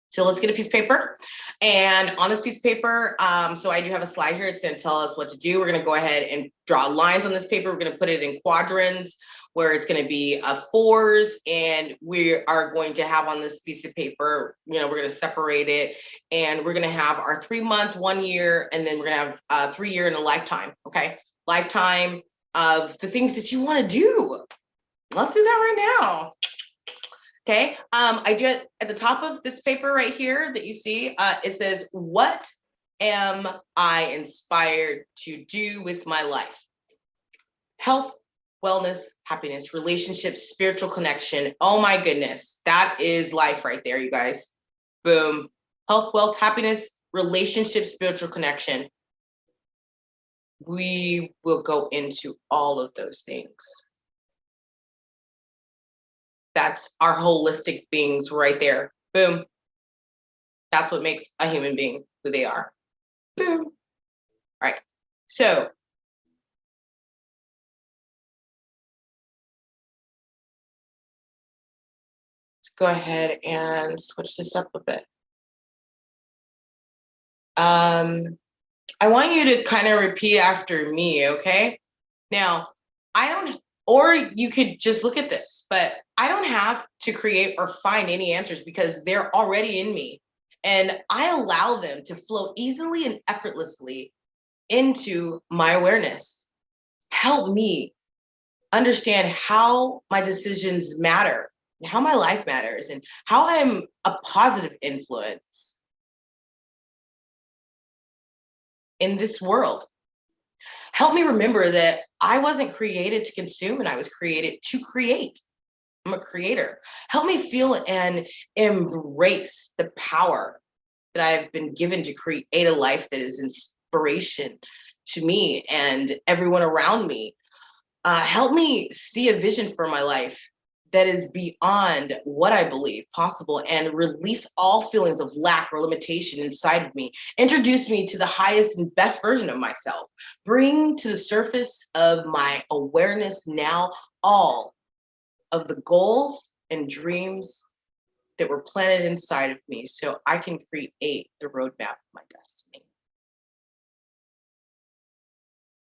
So let's get a piece of paper. And on this piece of paper, so I do have a slide here. It's going to tell us what to do. We're going to go ahead and draw lines on this paper. We're going to put it in quadrants where it's going to be fours. And we are going to have on this piece of paper, we're going to separate it. And we're going to have our 3 month, 1 year, and then we're going to have 3 year and a lifetime. Okay. Lifetime of the things that you want to do. Let's do that right now. Okay, I do it at the top of this paper right here that you see. It says, what am I inspired to do with my life? Health, wellness, happiness, relationships, spiritual connection. Oh my goodness, that is life right there, you guys. Boom. Health, wealth, happiness, relationship, spiritual connection. We will go into all of those things. That's our holistic beings right there. Boom. That's what makes a human being who they are. Boom. All right. So let's go ahead and switch this up a bit. I want you to kind of repeat after me, okay? Now, I don't, or you could just look at this, but I don't have to create or find any answers because they're already in me. And I allow them to flow easily and effortlessly into my awareness. Help me understand how my decisions matter, and how my life matters, and how I'm a positive influence in this world. Help me remember that I wasn't created to consume and I was created to create. I'm a creator. Help me feel and embrace the power that I've been given to create a life that is inspiration to me and everyone around me. Help me see a vision for my life that is beyond what I believe possible and release all feelings of lack or limitation inside of me. Introduce me to the highest and best version of myself. Bring to the surface of my awareness now all of the goals and dreams that were planted inside of me so I can create the roadmap of my destiny.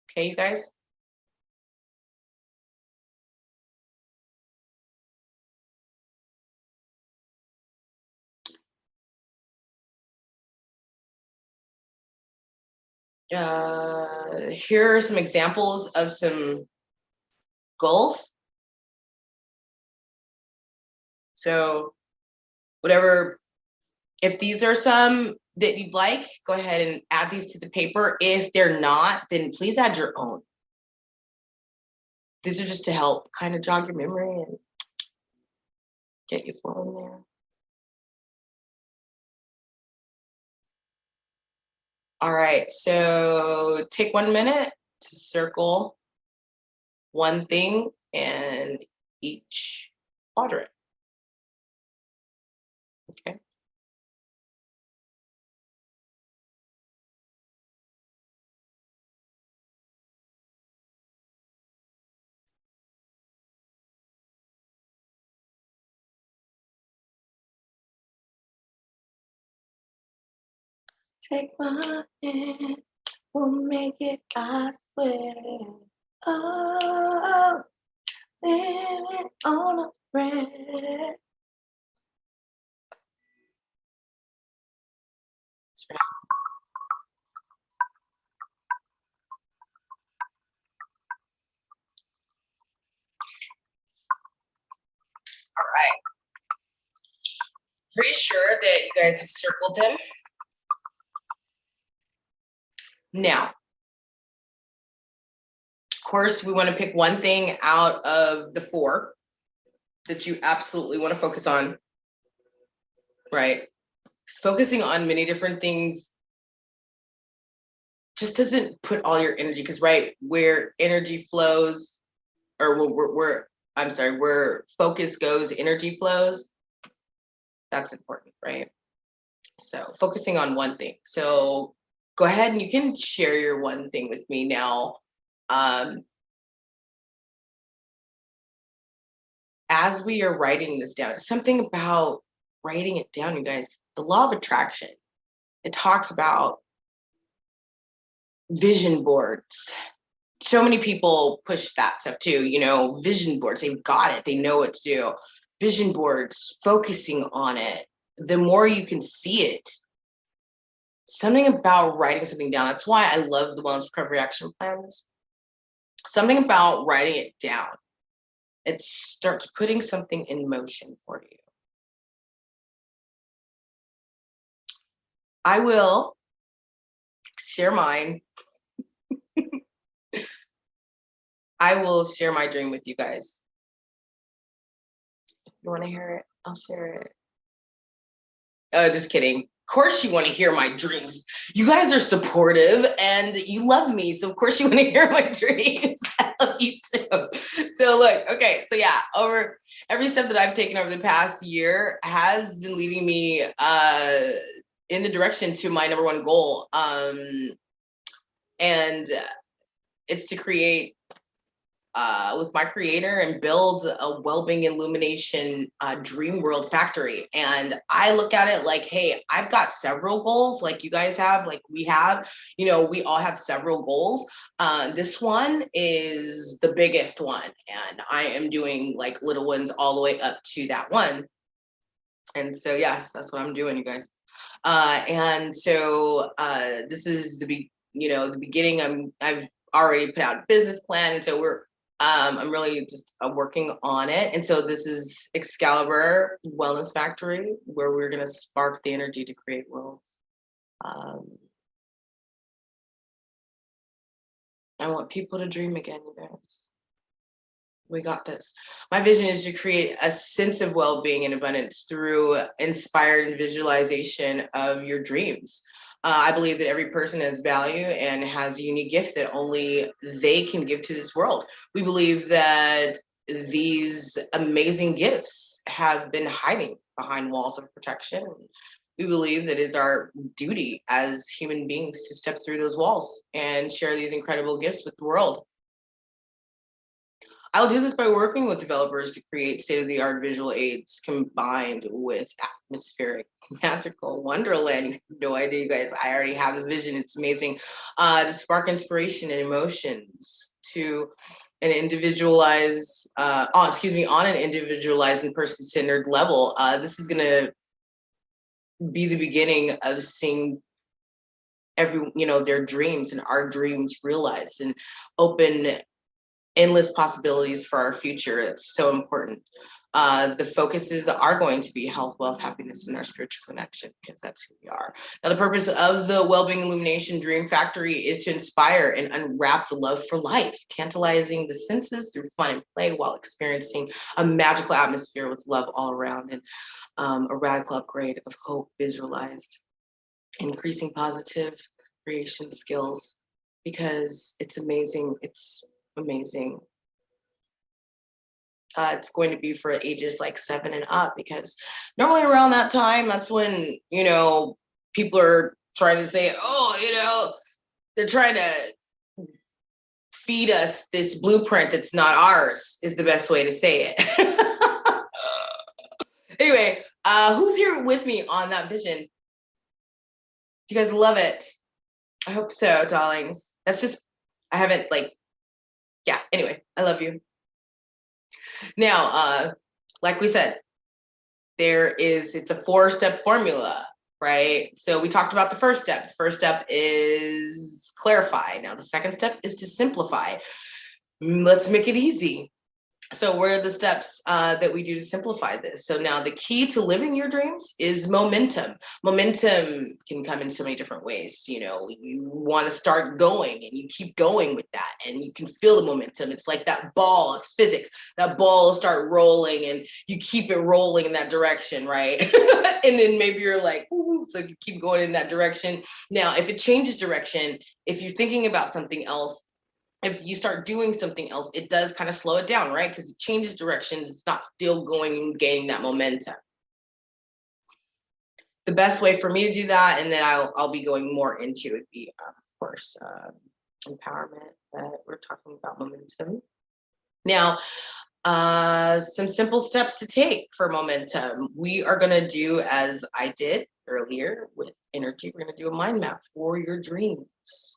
Okay, you guys? Here are some examples of some goals. So whatever, if these are some that you'd like, go ahead and add these to the paper. If they're not, then please add your own. These are just to help kind of jog your memory and get you flowing there. All right, so take 1 minute to circle one thing in each quadrant. Okay. Take my hand, we'll make it, I swear. Oh, living on a prayer. That's right. All right. Pretty sure that you guys have circled them. Now, of course, we want to pick one thing out of the 4 that you absolutely want to focus on, right? Focusing on many different things just doesn't put all your energy, because right where energy flows, or where I'm sorry, where focus goes, energy flows. That's important, right? So focusing on one thing. So go ahead and you can share your one thing with me now. Um, as we are writing this down, something about writing it down, you guys. The law of attraction. It talks about vision boards. So many people push that stuff too, vision boards. They've got it, they know what to do. Vision boards, focusing on it. The more you can see it, something about writing something down. That's why I love the wellness recovery action plans. Something about writing it down. It starts putting something in motion for you. I will share mine. I will share my dream with you guys. You want to hear it? I'll share it. Just kidding. Of course you want to hear my dreams. You guys are supportive and you love me, so of course you want to hear my dreams. I love you too. So look, okay, so yeah, over every step that I've taken over the past year has been leading me in the direction to my number one goal. And it's to create with my creator and build a well-being illumination dream world factory. And I look at it like, hey, I've got several goals like you guys have, like we have, we all have several goals. This one is the biggest one, and I am doing like little ones all the way up to that one. And so yes, that's what I'm doing, you guys. And so this is the beginning. I've already put out a business plan, and so I'm really just working on it. And so this is Excalibur Wellness Factory, where we're going to spark the energy to create worlds. I want people to dream again, you guys. We got this. My vision is to create a sense of well-being and abundance through inspired visualization of your dreams. I believe that every person has value and has a unique gift that only they can give to this world. We believe that these amazing gifts have been hiding behind walls of protection. We believe that it's our duty as human beings to step through those walls and share these incredible gifts with the world. I'll do this by working with developers to create state-of-the-art visual aids combined with atmospheric magical wonderland. You have no idea, you guys. I already have the vision. It's amazing. To spark inspiration and emotions to an individualized, on an individualized and person-centered level. This is going to be the beginning of seeing their dreams and our dreams realized and open endless possibilities for our future. It's so important. The focuses are going to be health, wealth, happiness, and our spiritual connection, because that's who we are. Now, the purpose of the Wellbeing Illumination Dream Factory is to inspire and unwrap the love for life, tantalizing the senses through fun and play while experiencing a magical atmosphere with love all around, and a radical upgrade of hope visualized, increasing positive creation skills, because it's amazing. It's amazing. It's going to be for ages like 7 and up, because normally around that time, that's when, people are trying to say, they're trying to feed us this blueprint that's not ours, is the best way to say it. Anyway, who's here with me on that vision? Do you guys love it? I hope so, darlings. I haven't yeah, anyway, I love you. Now, like we said, it's a 4-step formula, right? So we talked about the first step. The first step is clarify. Now, the second step is to simplify. Let's make it easy. So what are the steps that we do to simplify this? So now the key to living your dreams is momentum. Momentum can come in so many different ways. You want to start going and you keep going with that, and you can feel the momentum. It's like that ball, it's physics. That ball will start rolling and you keep it rolling in that direction, right? And then maybe you're like, ooh, so you keep going in that direction. Now, if it changes direction, if you're thinking about something else, if you start doing something else, it does kind of slow it down, right? Because it changes directions. It's not still going and gaining that momentum. The best way for me to do that, and then I'll be going more into, would be, of course, empowerment. We're talking about momentum now. Some simple steps to take for momentum. We are going to do, as I did earlier with energy, we're going to do a mind map for your dreams.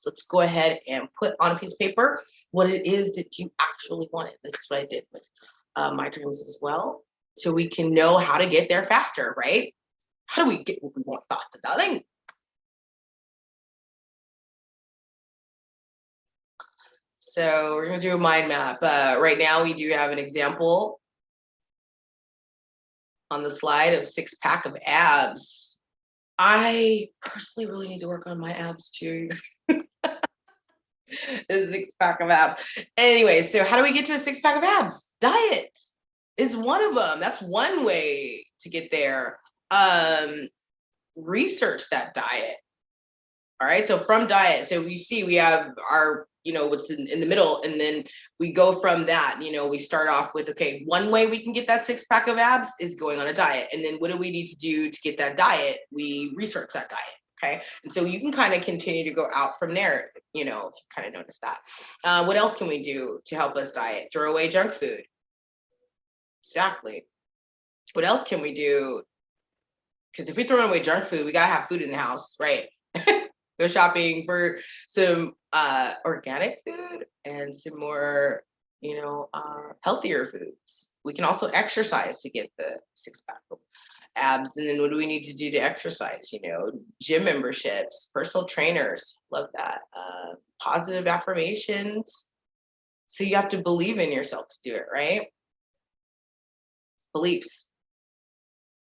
Let's go ahead and put on a piece of paper what it is that you actually wanted. This is what I did with my dreams as well. So we can know how to get there faster, right? How do we get what we want faster, darling? So we're going to do a mind map. Right now, we do have an example on the slide of 6-pack of abs. I personally really need to work on my abs too. A 6-pack of abs. Anyway, so how do we get to a 6-pack of abs? Diet is one of them. That's one way to get there. Research that diet. All right, so from diet, so we see we have our, what's in the middle, and then we go from that. We start off with, okay, one way we can get that 6-pack of abs is going on a diet, and then what do we need to do to get that diet? We research that diet. Okay, and so you can kind of continue to go out from there, if you kind of notice that. What else can we do to help us diet? Throw away junk food. Exactly. What else can we do? Because if we throw away junk food, we gotta have food in the house, right? Go shopping for some organic food and some more, healthier foods. We can also exercise to get the 6-pack of abs. And then what do we need to do to exercise? Gym memberships, personal trainers, love that. Positive affirmations. So you have to believe in yourself to do it, right? Beliefs.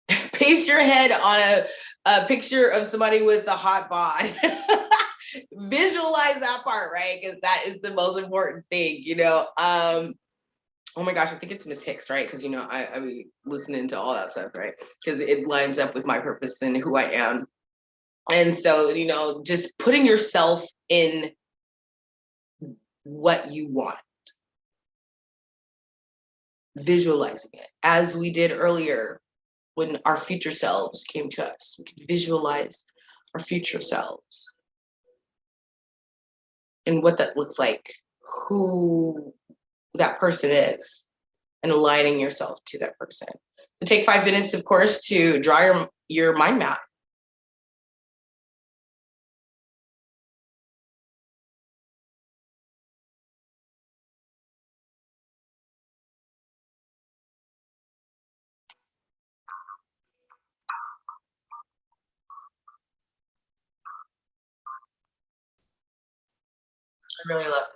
Paste your head on a picture of somebody with a hot bod. Visualize that part, right? Because that is the most important thing, oh my gosh, I think it's Miss Hicks, right? Because I be listening to all that stuff, right? Because it lines up with my purpose and who I am. And so, just putting yourself in what you want, visualizing it, as we did earlier when our future selves came to us. We could visualize our future selves and what that looks like, who that person is, and aligning yourself to that person. So take 5 minutes, of course, to draw your mind map. I really love it.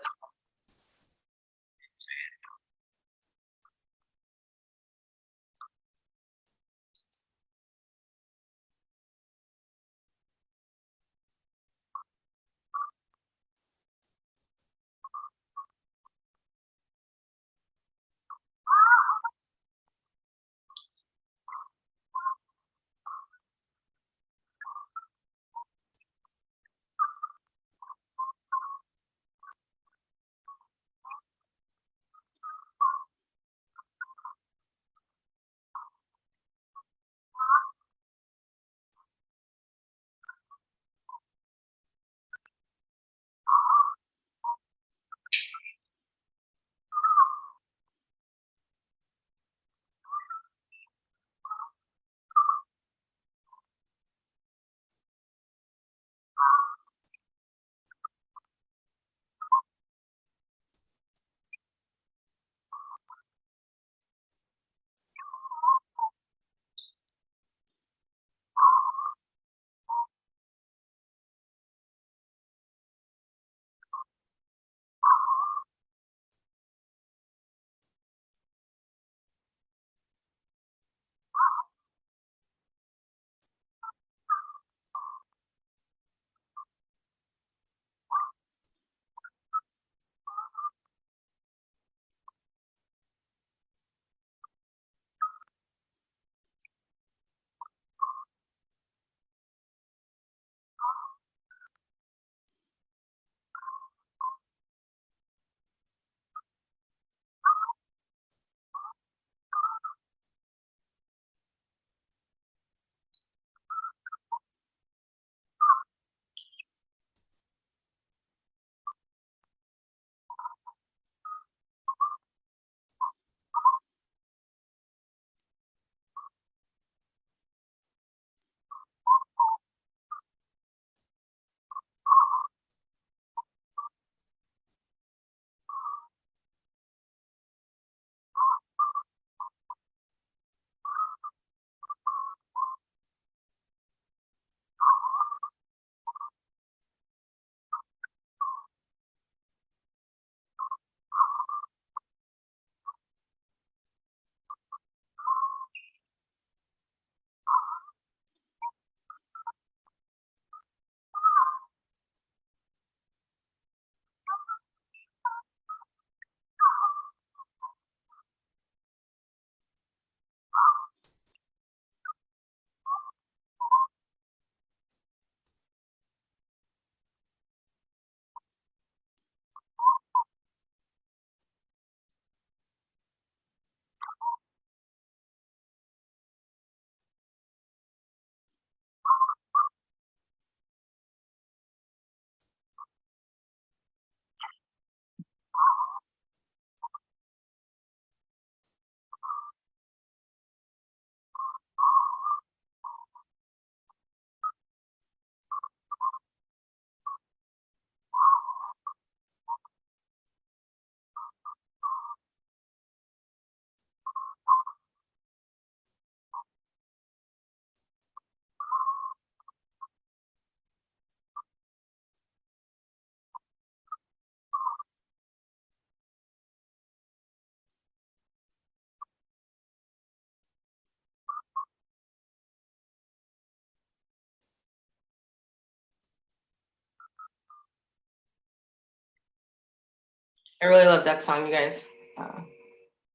I really love that song, you guys.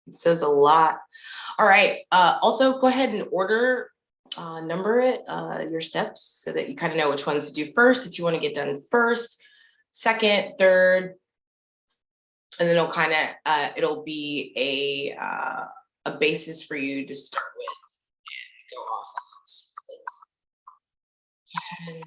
It says a lot. All right. Also, go ahead and number it, your steps so that you kind of know which ones to do first, that you want to get done first, second, third, and then it'll be a basis for you to start with and go off of. So let's go ahead.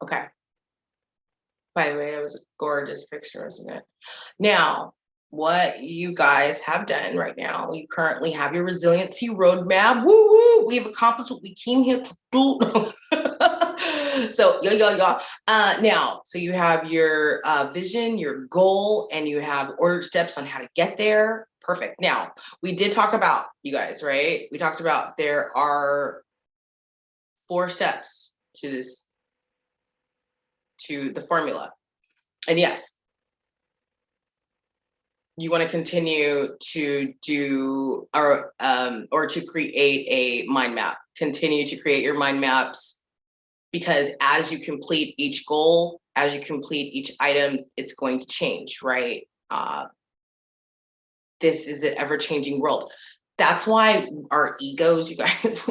Okay. By the way, that was a gorgeous picture, wasn't it? Now, what you guys have done right now, you currently have your resiliency roadmap. Woo woo! We've accomplished what we came here to do. So, yo. Now, so you have your vision, your goal, and you have ordered steps on how to get there. Perfect. Now, we did talk about, you guys, right? We talked about there are 4 steps to this, to the formula. And yes, you want to continue to do or to create a mind map. Continue to create your mind maps, because as you complete each goal, as you complete each item, it's going to change, right? This is an ever-changing world. That's why our egos, you guys,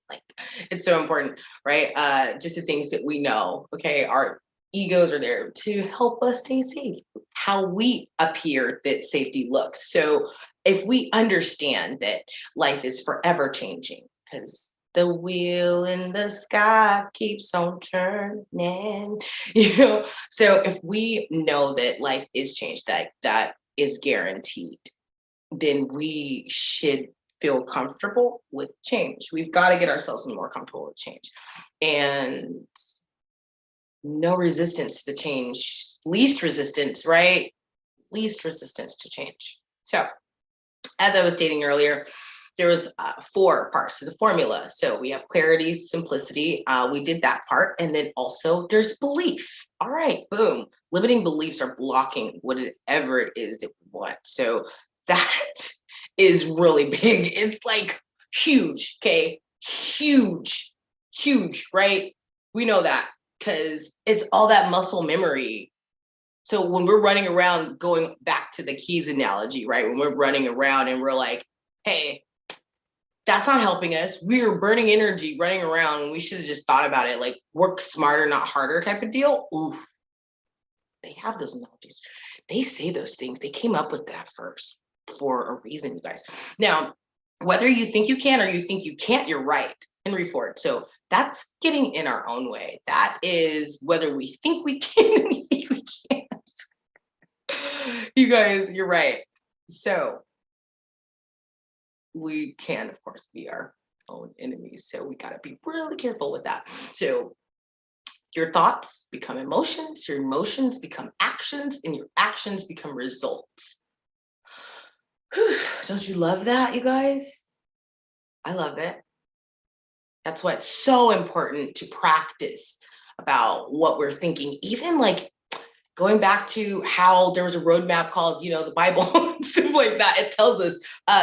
like, it's so important, right? Just the things that we know, okay? Our egos are there to help us stay safe. How we appear that safety looks. So if we understand that life is forever changing, because the wheel in the sky keeps on turning, So if we know that life is changed, that is guaranteed, then we should feel comfortable with change. We've got to get ourselves more comfortable with change, and no resistance to the change, least resistance, right? Least resistance to change. So, as I was stating earlier, there was 4 parts to the formula. So we have clarity, simplicity. We did that part. And then also there's belief. All right, boom. Limiting beliefs are blocking whatever it is that we want. So that is really big. It's like huge, okay? Huge, right? We know that because it's all that muscle memory. So when we're running around, going back to the keys analogy, right? When we're running around and we're like, hey, that's not helping us. We're burning energy running around, and we should have just thought about it, like work smarter, not harder type of deal. Ooh, they have those analogies. They say those things. They came up with that first for a reason, you guys. Now, whether you think you can or you think you can't, you're right. Henry Ford. So that's getting in our own way. That is whether we think we can and we think we can't. You guys, you're right. So we can, of course, be our own enemies. So we got to be really careful with that. So your thoughts become emotions, your emotions become actions, and your actions become results. Whew, don't you love that, you guys? I love it. That's why it's so important to practice about what we're thinking, even like going back to how there was a roadmap called, the Bible and stuff like that. It tells us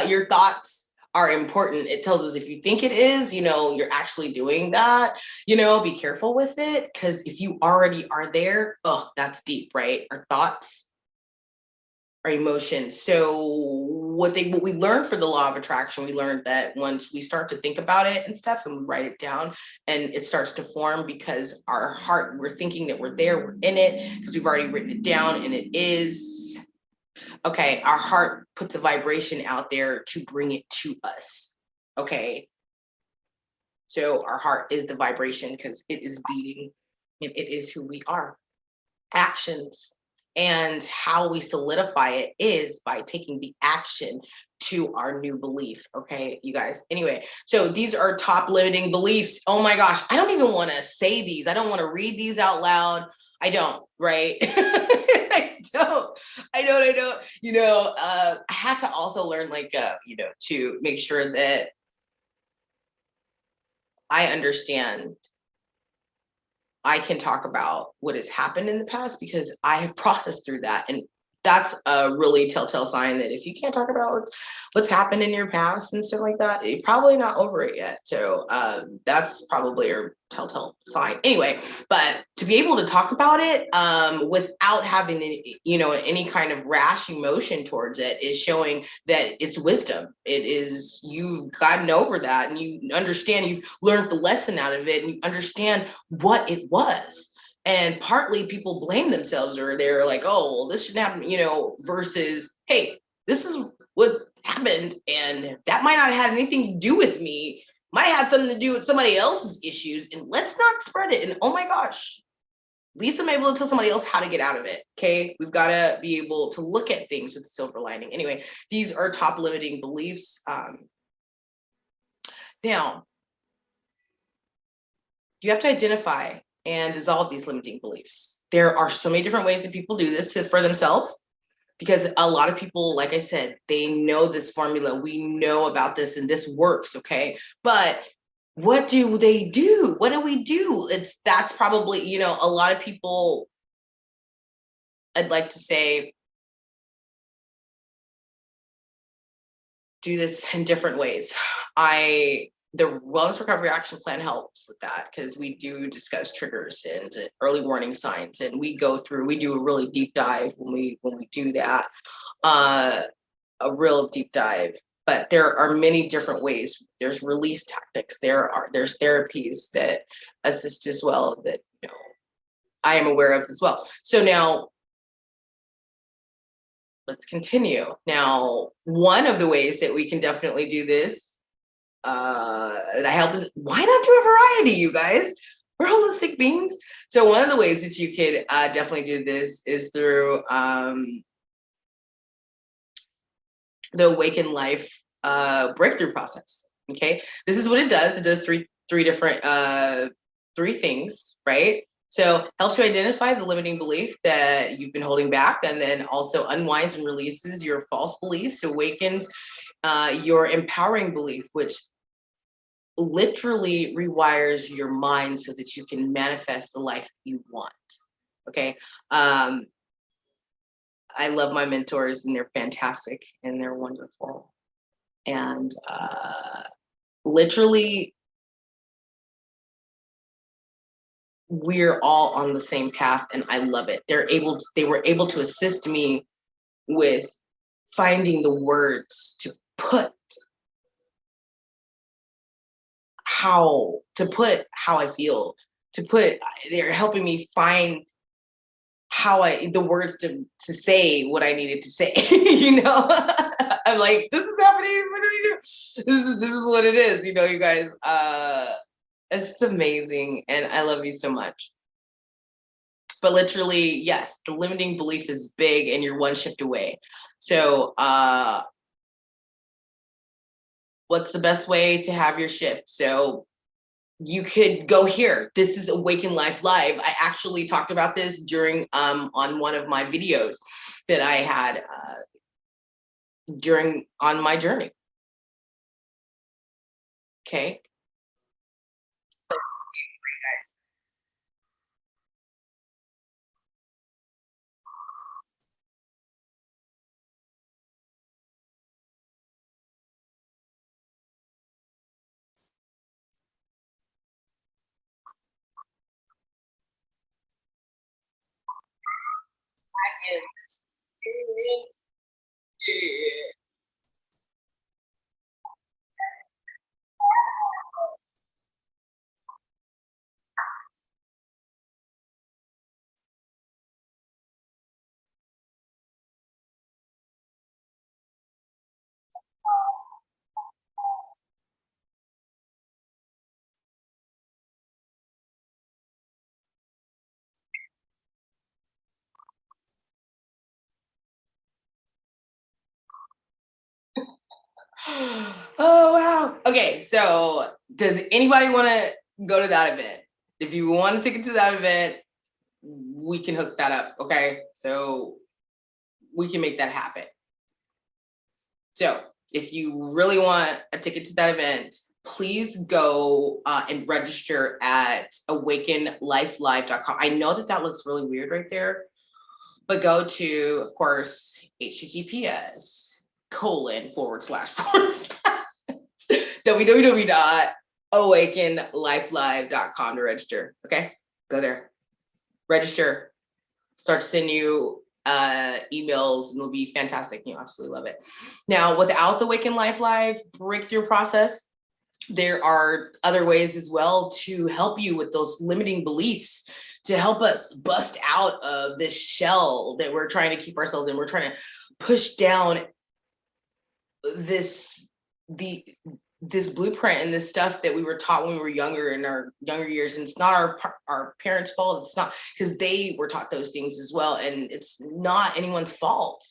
your thoughts are important. It tells us if you think it is, you're actually doing that, be careful with it. Because if you already are there, oh, that's deep, right? Our thoughts, our emotions. So what we learned for the law of attraction, we learned that once we start to think about it and stuff and we write it down, and it starts to form because our heart, we're thinking that we're there, we're in it because we've already written it down, and it is. Okay, our heart puts a vibration out there to bring it to us. Okay, so our heart is the vibration because it is beating and it is who we are. Actions and how we solidify it is by taking the action to our new belief. Okay, you guys. Anyway, so these are top limiting beliefs. Oh my gosh, I don't even want to say these. I don't want to read these out loud. I don't, right? I don't. I don't. I have to also learn, like, to make sure that I understand I can talk about what has happened in the past because I have processed through that. And that's a really telltale sign that if you can't talk about what's happened in your past and stuff like that, you're probably not over it yet. So that's probably a telltale sign. Anyway, but to be able to talk about it without having any kind of rash emotion towards it is showing that it's wisdom. It is, you've gotten over that and you understand, you've learned the lesson out of it, and you understand what it was. And partly people blame themselves, or they're like, oh, well, this shouldn't happen, versus, hey, this is what happened, and that might not have had anything to do with me. Might have had something to do with somebody else's issues, and let's not spread it. And oh my gosh, at least I'm able to tell somebody else how to get out of it. Okay, we've got to be able to look at things with silver lining. Anyway, these are top limiting beliefs. Now, you have to identify and dissolve these limiting beliefs. There are so many different ways that people do this for themselves, because a lot of people, like I said, they know this formula. We know about this and this works, okay? But what do they do? What do we do? That's probably, a lot of people, I'd like to say, do this in different ways. The Wellness Recovery Action Plan helps with that because we do discuss triggers and early warning signs, and we do a really deep dive when we do that, a real deep dive. But there are many different ways. There's release tactics. There's therapies that assist as well that I am aware of as well. So now let's continue. Now, one of the ways that we can definitely do this, and I help. Why not do a variety, you guys? We're holistic beings. So one of the ways that you could definitely do this is through the Awaken Life breakthrough process. Okay, this is what it does. It does three different three things, right? So helps you identify the limiting belief that you've been holding back, and then also unwinds and releases your false beliefs, awakens your empowering belief, which literally rewires your mind so that you can manifest the life that you want. Okay. I love my mentors, and they're fantastic and they're wonderful. And literally, we're all on the same path, and I love it. They were able to assist me with finding the words to put how I feel, they're helping me find the words to say what I needed to say. I'm like, this is happening. What do we do? This is what it is. You guys, it's amazing. And I love you so much. But literally, yes, the limiting belief is big and you're one shift away. So, what's the best way to have your shift? So you could go here. This is Awaken Life Live. I actually talked about this during on one of my videos that I had on my journey. Okay. Oh, wow. Okay, so does anybody want to go to that event? If you want a ticket to that event, we can hook that up. Okay, so we can make that happen. So if you really want a ticket to that event, please go and register at awakenlifelive.com. I know that that looks really weird right there, but go to, of course, https:// www.awakenlifelive.com to register. Okay, go there, register, start to send you emails, and it'll be fantastic. You'll absolutely love it. Now, without the Awaken Life Live breakthrough process, there are other ways as well to help you with those limiting beliefs, to help us bust out of this shell that we're trying to keep ourselves in. We're trying to push down this blueprint and this stuff that we were taught when we were younger, in our younger years. And it's not our parents' fault. It's not, because they were taught those things as well, and it's not anyone's fault.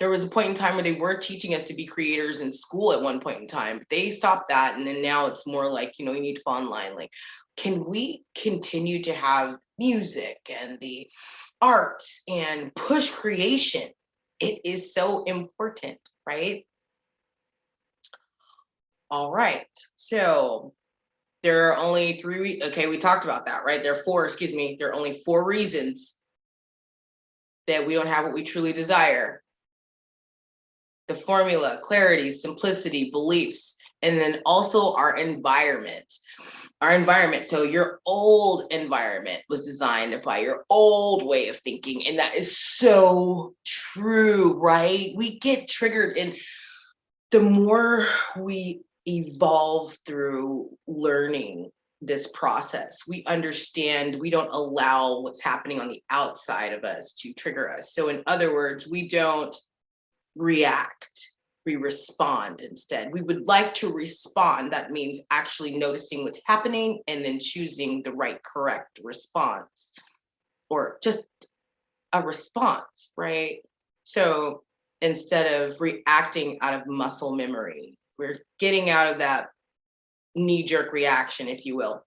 There was a point in time where they were teaching us to be creators in school at one point in time. They stopped that, and then now it's more like, you need to fall in line. Like, can we continue to have music and the arts and push creation? It is so important, right? All right, so there are only three, okay, we talked about that, right? There are four, excuse me, there are only 4 reasons that we don't have what we truly desire. The formula, clarity, simplicity, beliefs, and then also our environment. Our environment, so your old environment was designed by your old way of thinking, and that is so true, right? We get triggered, and the more we evolve through learning this process, we understand we don't allow what's happening on the outside of us to trigger us. So in other words, we don't react, we respond instead. We would like to respond. That means actually noticing what's happening and then choosing the right, correct response, or just a response, right? So instead of reacting out of muscle memory, we're getting out of that knee-jerk reaction, if you will.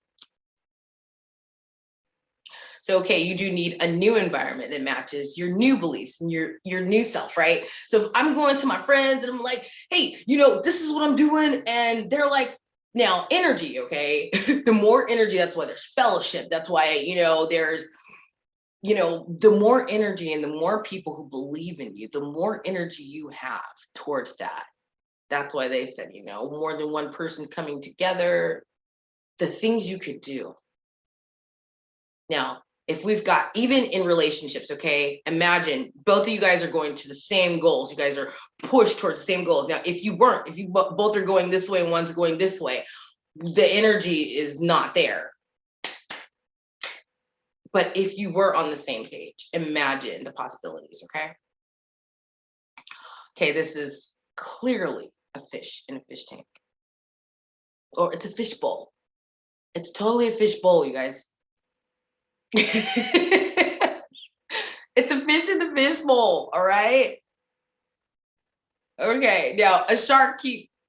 So, okay, you do need a new environment that matches your new beliefs and your new self, right? So if I'm going to my friends and I'm like, hey, this is what I'm doing, and they're like, now energy, okay? The more energy, that's why there's fellowship. That's why, there's, the more energy and the more people who believe in you, the more energy you have towards that. That's why they said, more than one person coming together, the things you could do. Now, if we've got, even in relationships, okay, imagine both of you guys are going to the same goals. You guys are pushed towards the same goals. Now, if you both are going this way and one's going this way, the energy is not there. But if you were on the same page, imagine the possibilities, okay? Okay, this is clearly a fish in a fish tank. Or it's a fish bowl. It's totally a fish bowl, you guys. It's a fish in the fish bowl, all right? Okay, now a shark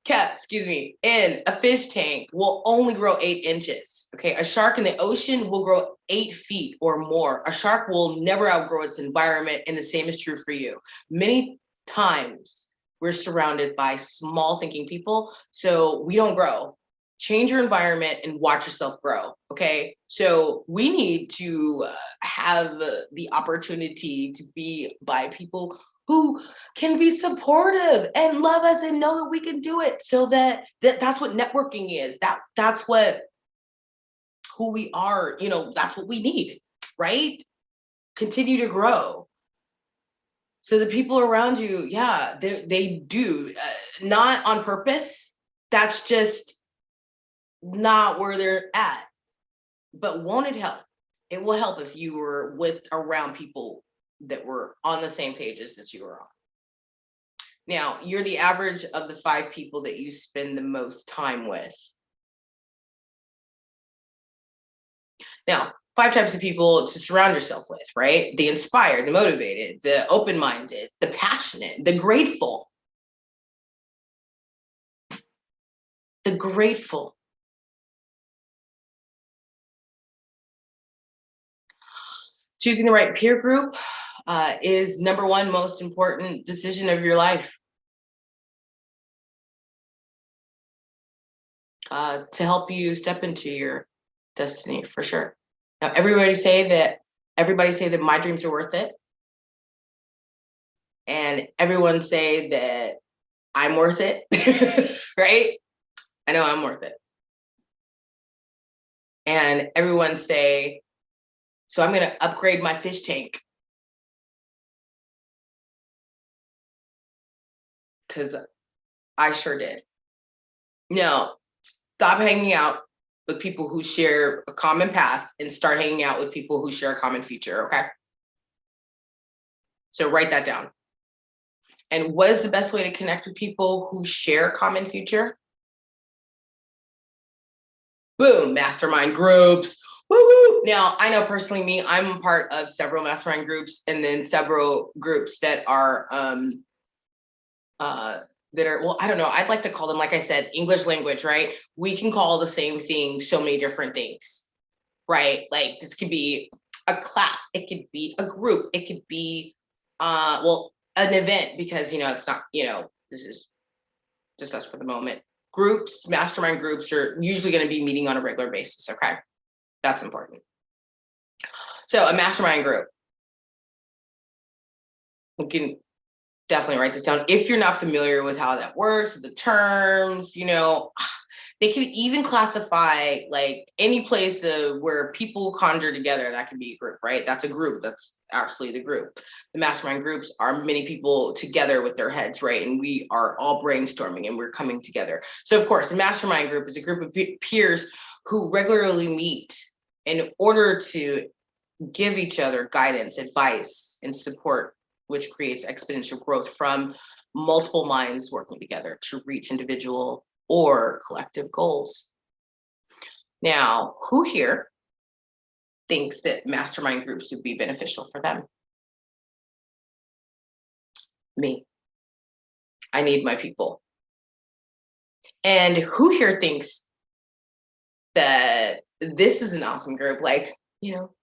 kept in a fish tank will only grow 8 inches. Okay, a shark in the ocean will grow 8 feet or more. A shark will never outgrow its environment, and the same is true for you. Many times we're surrounded by small thinking people, so we don't grow. Change your environment and watch yourself grow. Okay, so we need to have the opportunity to be by people who can be supportive and love us and know that we can do it. So that's what networking is. That's what who we are. That's what we need, right? Continue to grow. So the people around you, yeah, they do, not on purpose. That's just not where they're at. But won't it help? It will help if you were around people that were on the same pages that you were on. Now, you're the average of the 5 people that you spend the most time with. Now, 5 types of people to surround yourself with, right? The inspired, the motivated, the open-minded, the passionate, the grateful. the grateful. Choosing the right peer group is number one most important decision of your life. To help you step into your destiny, for sure. Now, everybody say that my dreams are worth it, and everyone say that I'm worth it, right? I know I'm worth it. And everyone say, so I'm gonna upgrade my fish tank, because I sure did. Now, stop hanging out with people who share a common past and start hanging out with people who share a common future, okay? So write that down. And what is the best way to connect with people who share a common future? Boom, mastermind groups. Woo-woo. Now, I know personally me, I'm part of several mastermind groups, and then several groups that are well, I don't know, I'd like to call them, like I said, English language, right? We can call the same thing so many different things, right? Like this could be a class, it could be a group, it could be well, an event, because it's not, this is just us for the moment. Groups, mastermind groups are usually going to be meeting on a regular basis, okay? That's important. So a mastermind group, you can definitely write this down. If you're not familiar with how that works, the terms, they can even classify like any place where people conjure together. That can be a group, right? That's a group. That's actually the group. The mastermind groups are many people together with their heads, right? And we are all brainstorming and we're coming together. So of course, the mastermind group is a group of peers who regularly meet in order to give each other guidance, advice, and support, which creates exponential growth from multiple minds working together to reach individual or collective goals. Now, who here thinks that mastermind groups would be beneficial for them? Me. I need my people. And who here thinks that this is an awesome group? Like,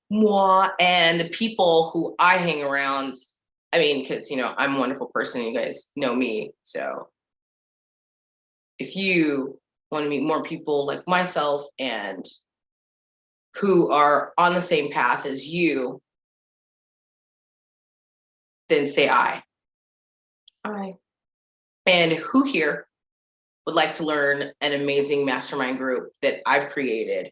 moi and the people who I hang around. I mean, because, I'm a wonderful person. You guys know me. So if you want to meet more people like myself and who are on the same path as you, then say I. I. And who here would like to learn an amazing mastermind group that I've created?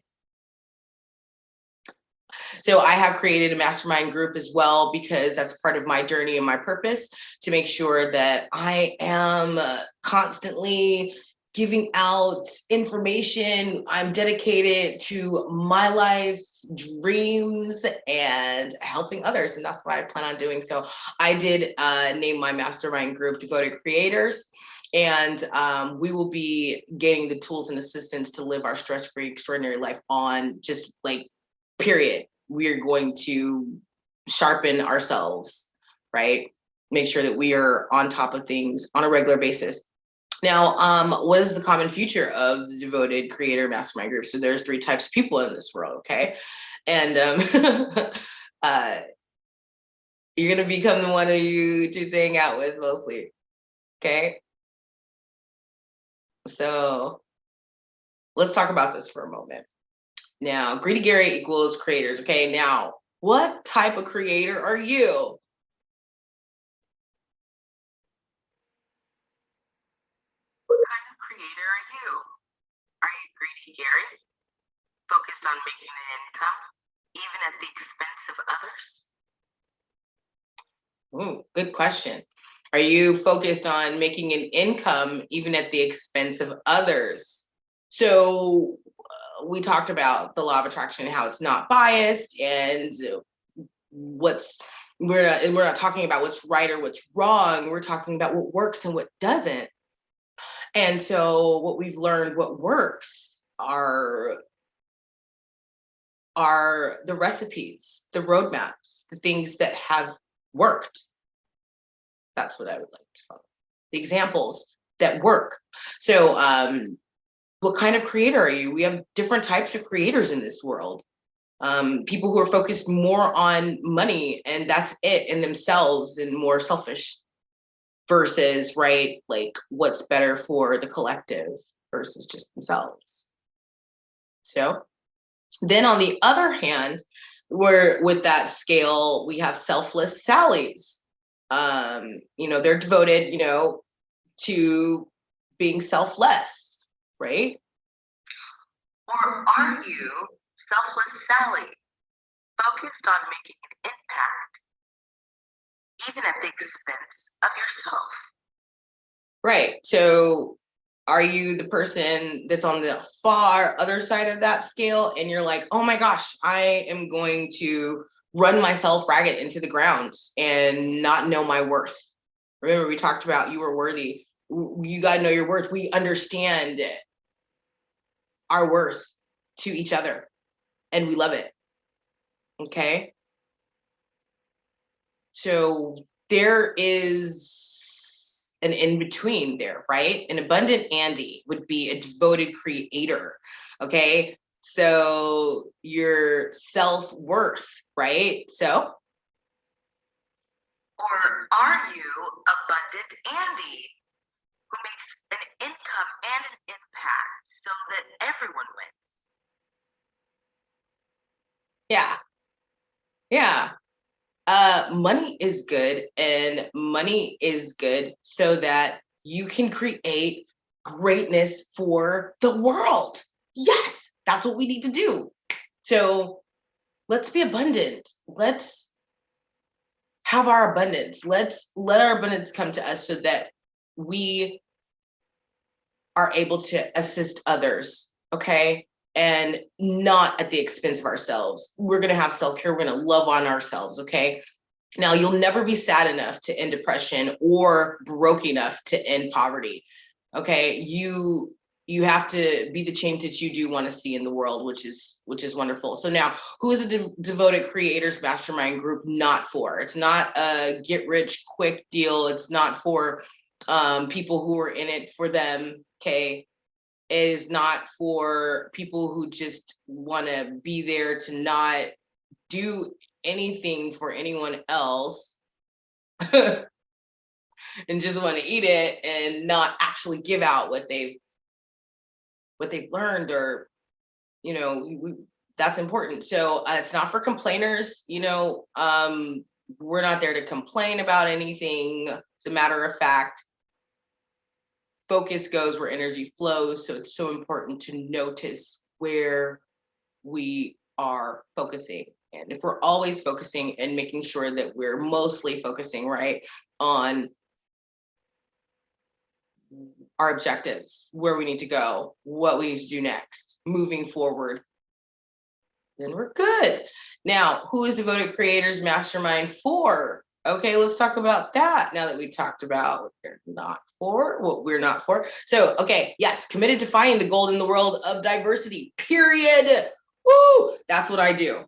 So I have created a mastermind group as well, because that's part of my journey and my purpose, to make sure that I am constantly giving out information. I'm dedicated to my life's dreams and helping others. And that's what I plan on doing. So I did name my mastermind group Devoted Creators. And we will be gaining the tools and assistance to live our stress-free, extraordinary life on just like, period. We are going to sharpen ourselves, right? Make sure that we are on top of things on a regular basis. Now, what is the common feature of the Devoted Creator Mastermind Group? So there's 3 types of people in this world, okay? And you're gonna become the one who you choose to hang out with mostly, okay? So let's talk about this for a moment. Now, Greedy Gary equals creators, okay? Now, what type of creator are you? What kind of creator are you? Are you Greedy Gary, focused on making an income, even at the expense of others? Ooh, good question. Are you focused on making an income, even at the expense of others? So we talked about the law of attraction and how it's not biased, and we're not talking about what's right or what's wrong. We're talking about what works and what doesn't. And so what we've learned, what works are the recipes, the roadmaps, the things that have worked. That's what I would like to follow. The examples that work. So what kind of creator are you? We have different types of creators in this world. People who are focused more on money and that's it in themselves and more selfish versus, right, like what's better for the collective versus just themselves. So then on the other hand, where with that scale, we have selfless Sallies. They're devoted, to being selfless, right? Or are you selfless Sally, focused on making an impact, even at the expense of yourself? Right. So are you the person that's on the far other side of that scale and you're like, oh my gosh, I am going to run myself ragged into the ground and not know my worth? Remember, we talked about you were worthy. You got to know your worth. We understand our worth to each other and we love it. Okay. So there is an in between there, right? An abundant Andy would be a devoted creator. Okay. So your self-worth, right? So, or are you abundant Andy who makes an income and an impact so that everyone wins? Yeah. Yeah. Money is good and money is good so that you can create greatness for the world. Yes, that's what we need to do. So let's be abundant. Let's have our abundance. Let's let our abundance come to us so that we are able to assist others. Okay. And not at the expense of ourselves. We're going to have self-care. We're going to love on ourselves. Okay. Now, you'll never be sad enough to end depression or broke enough to end poverty. Okay. You have to be the change that you do want to see in the world, which is wonderful. So now, who is a devoted creators mastermind group not for? It's not a get rich quick deal. It's not for people who are in it for them. Okay. It is not for people who just want to be there to not do anything for anyone else and just want to eat it and not actually give out what they've learned, or that's important. So it's not for complainers. We're not there to complain about anything. As a matter of fact, focus goes where energy flows. So it's so important to notice where we are focusing. And if we're always focusing and making sure that we're mostly focusing, right, on our objectives, where we need to go, what we need to do next, moving forward, then we're good. Now, who is Devoted Creators Mastermind for? Okay, let's talk about that now that we talked about what they're not for, what we're not for. So, okay, yes, committed to finding the gold in the world of diversity, period. Woo, that's what I do.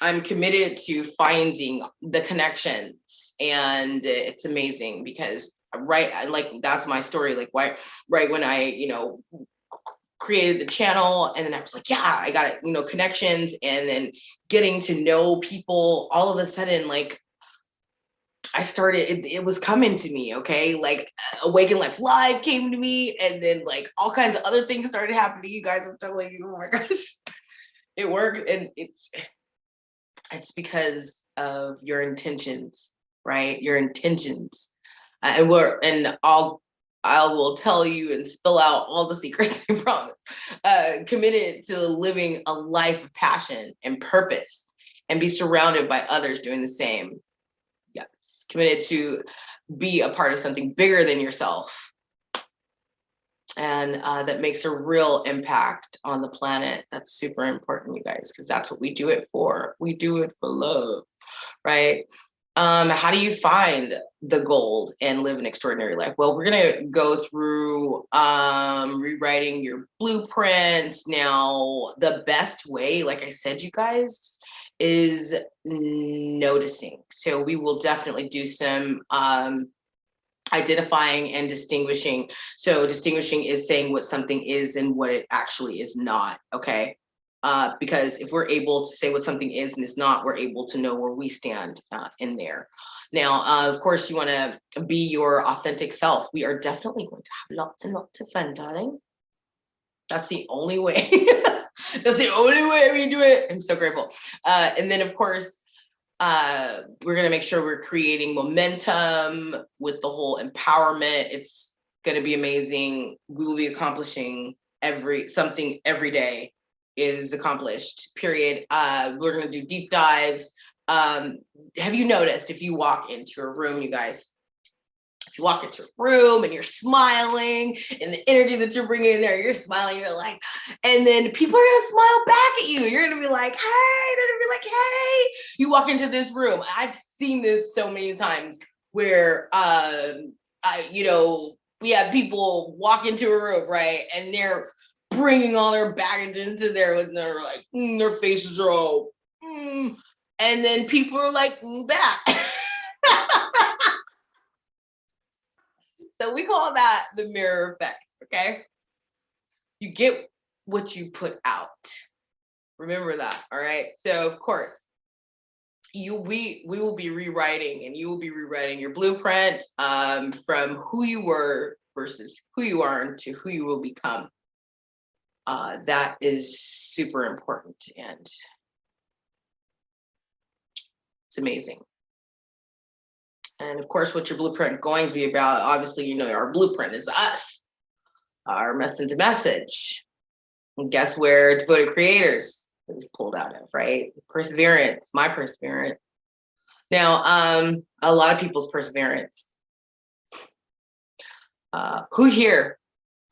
I'm committed to finding the connections, and it's amazing because like that's my story. Like right when I created the channel, and then I was like, yeah, I got it, connections, and then getting to know people. All of a sudden, like I started, it was coming to me. Okay, like Awaken Life Live came to me, and then like all kinds of other things started happening. You guys, I'm telling you, oh my gosh, it worked, and it's because of your intentions, right? Your intentions. I will tell you and spill out all the secrets, I promise. Committed to living a life of passion and purpose and be surrounded by others doing the same. Yes. Committed to be a part of something bigger than yourself. And that makes a real impact on the planet. That's super important, you guys, because that's what we do it for. We do it for love, right? How do you find the gold and live an extraordinary life? Well, we're gonna go through rewriting your blueprints. Now, the best way, like I said, you guys, is noticing. So we will definitely do some identifying and distinguishing. So distinguishing is saying what something is and what it actually is not, okay? Because if we're able to say what something is and is not, we're able to know where we stand in there. Now, of course, you want to be your authentic self. We are definitely going to have lots and lots of fun, darling. That's the only way. That's the only way we do it. I'm so grateful. And then, of course, we're going to make sure we're creating momentum with the whole empowerment. It's going to be amazing. We will be accomplishing something every day is accomplished, period. We're going to do deep dives. Have you noticed if you walk into a room, you guys, if you walk into a room and you're smiling and the energy that you're bringing in there, you're smiling, you're like, and then people are going to smile back at you. You're going to be like, hey, they're going to be like, hey, you walk into this room. I've seen this so many times where, we have people walk into a room, right? And they're bringing all their baggage into there and they're like, their faces are all, and then people are like, back. So we call that the mirror effect, okay? You get what you put out. Remember that, all right? So of course, we will be rewriting, and you will be rewriting your blueprint from who you were versus who you are to who you will become. That is super important, and it's amazing. And of course, what your blueprint going to be about, obviously, our blueprint is us, our message. And guess where Devoted Creators is pulled out of, right? Perseverance, my perseverance. Now, a lot of people's perseverance. Who here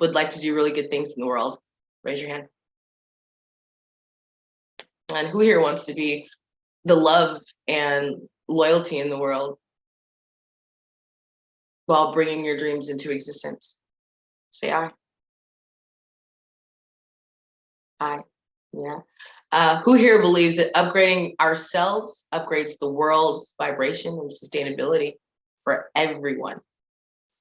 would like to do really good things in the world? Raise your hand. And who here wants to be the love and loyalty in the world while bringing your dreams into existence? Say aye. Aye. Yeah. Who here believes that upgrading ourselves upgrades the world's vibration and sustainability for everyone?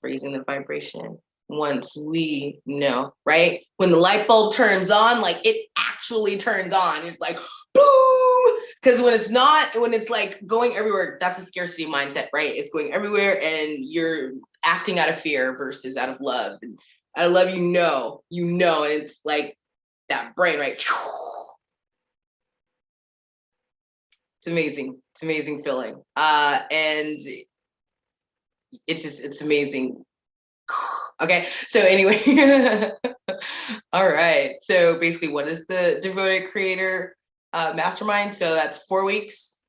Raising the vibration once we know, right? When the light bulb turns on, like it actually turns on. It's like, boom! Because when it's like going everywhere, that's a scarcity mindset, right? It's going everywhere and you're acting out of fear versus out of love. And out of love, and it's like that brain, right? It's amazing. It's amazing feeling. And it's amazing. Okay, so anyway, all right. So basically, what is the Devoted Creator Mastermind? So that's 4 weeks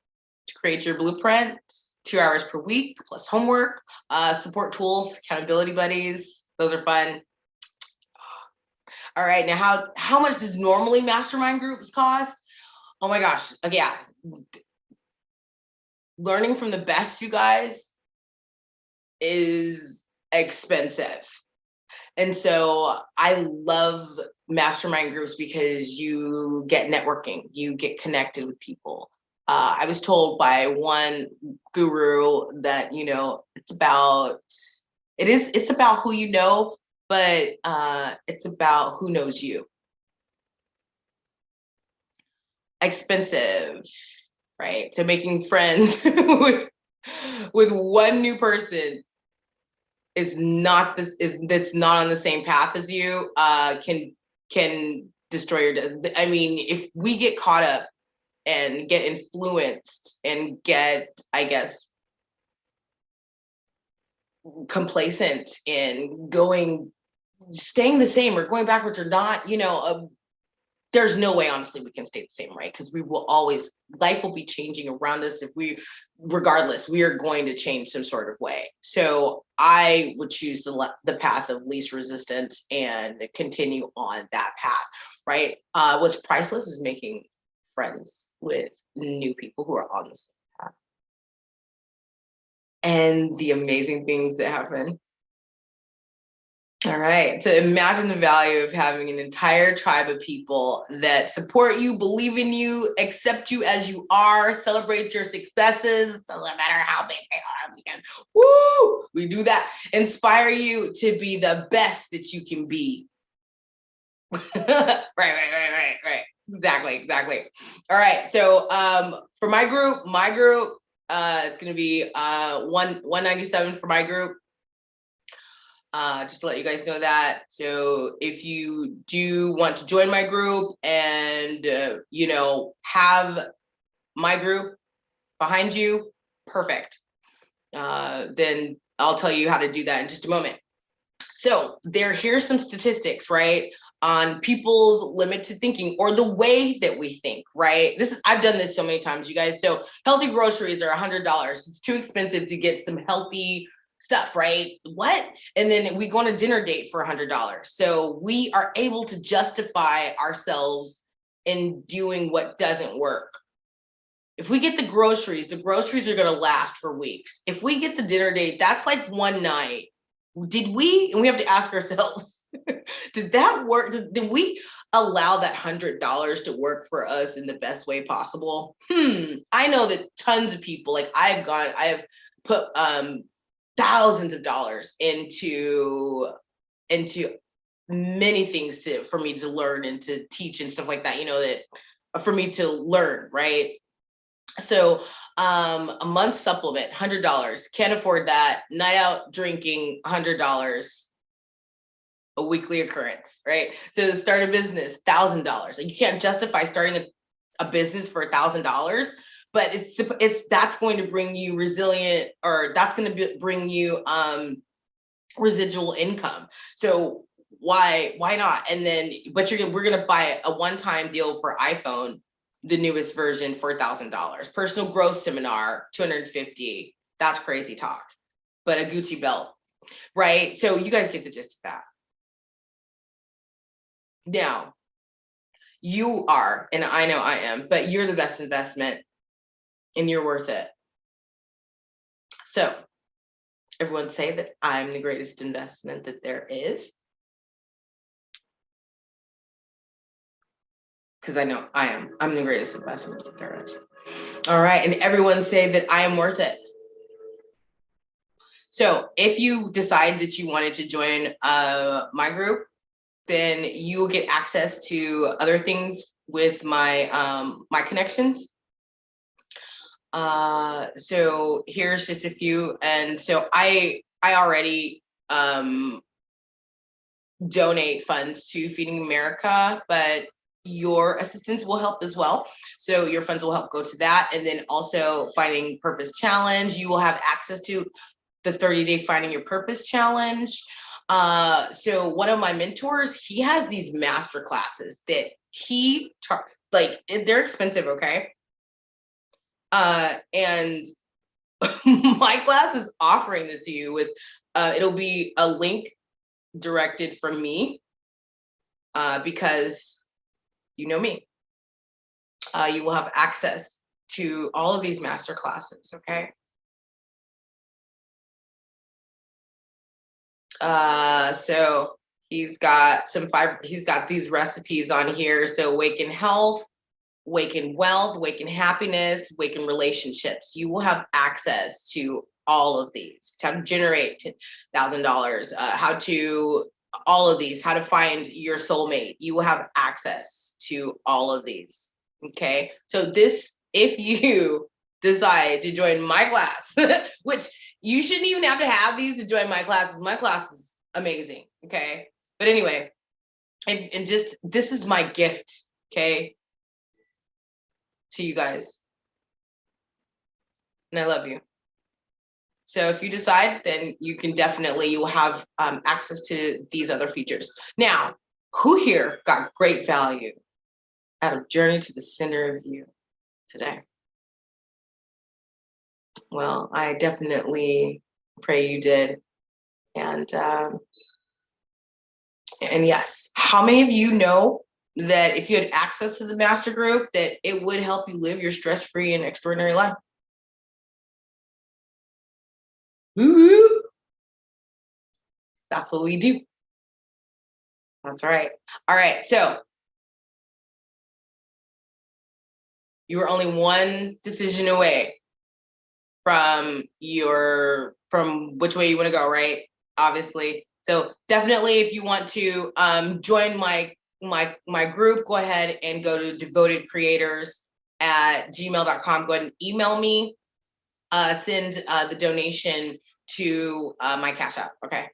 to create your blueprint, 2 hours per week plus homework, support tools, accountability buddies. Those are fun. All right, now how much does normally mastermind groups cost? Oh my gosh, okay, yeah. Learning from the best, you guys, is expensive. And so I love mastermind groups because you get networking, you get connected with people. I was told by one guru that, it's about who you know, but it's about who knows you. Expensive, right? So making friends with one new person that's not on the same path as you can destroy your I mean, if we get caught up and get influenced and get, I guess, complacent in staying the same or going backwards or not, there's no way, honestly, we can stay the same, right? Because life will be changing around us. Regardless, we are going to change some sort of way. So I would choose the path of least resistance and continue on that path, right? What's priceless is making friends with new people who are on the same path. And the amazing things that happen. All right. So imagine the value of having an entire tribe of people that support you, believe in you, accept you as you are, celebrate your successes, doesn't matter how big they are, because woo, we do that. Inspire you to be the best that you can be. Right. Exactly. All right. So for my group, it's gonna be 197 for my group. Just to let you guys know that. So if you do want to join my group and have my group behind you, perfect. Then I'll tell you how to do that in just a moment. So here's some statistics, right, on people's limited thinking or the way that we think, right? I've done this so many times, you guys. So healthy groceries are $100. It's too expensive to get some healthy stuff, right? What? And then we go on a dinner date for $100. So we are able to justify ourselves in doing what doesn't work. If we get the groceries are going to last for weeks. If we get the dinner date, that's like one night. And we have to ask ourselves, did that work? Did we allow that $100 to work for us in the best way possible? I know that tons of people, like I have put thousands of dollars into many things for me to learn and to teach and stuff like that, that for me to learn, right? So a month supplement, $100, can't afford that. Night out drinking, $100, a weekly occurrence, right? So to start a business, $1,000. Like you can't justify starting a business for $1,000, but that's going to bring you resilient, or that's going to bring you residual income. So why not? And then, but we're gonna buy a one-time deal for iPhone, the newest version, $4,000. Personal growth seminar, $250. That's crazy talk, but a Gucci belt, right? So you guys get the gist of that. Now, you are, and I know I am, but you're the best investment, and you're worth it. So everyone say that I'm the greatest investment that there is. Because I know I am. I'm the greatest investment that there is. All right. And everyone say that I am worth it. So if you decide that you wanted to join my group, then you will get access to other things with my my connections. So here's just a few. And so I already donate funds to Feeding America, but your assistance will help as well. So your funds will help go to that. And then also Finding Purpose Challenge, you will have access to the 30-day Finding Your Purpose Challenge. So one of my mentors, he has these master classes that like they're expensive, okay? And my class is offering this to you with, it'll be a link directed from me, because you know me. You will have access to all of these master classes, okay? So he's got these recipes on here. So Awaken Health, Awaken Wealth, Awaken Happiness, Awaken Relationships. You will have access to all of these. How to generate $1,000, how to all of these, how to find your soulmate. You will have access to all of these. Okay, so if you decide to join my class, which you shouldn't even have to have these to join my classes. My class is amazing. Okay, but anyway, this is my gift. Okay, to you guys, and I love you. So if you decide, then you will have access to these other features. Now, who here got great value out of Journey to the Center of You today? Well, I definitely pray you did. And yes, how many of you know that if you had access to the master group, that it would help you live your stress-free and extraordinary life? Woo-hoo. That's what we do. That's right. All right. So you were only one decision away from which way you want to go, right? Obviously. So definitely, if you want to join my group, go ahead and go to devotedcreators@gmail.com. Go ahead and email me. Send the donation to my Cash App. Okay.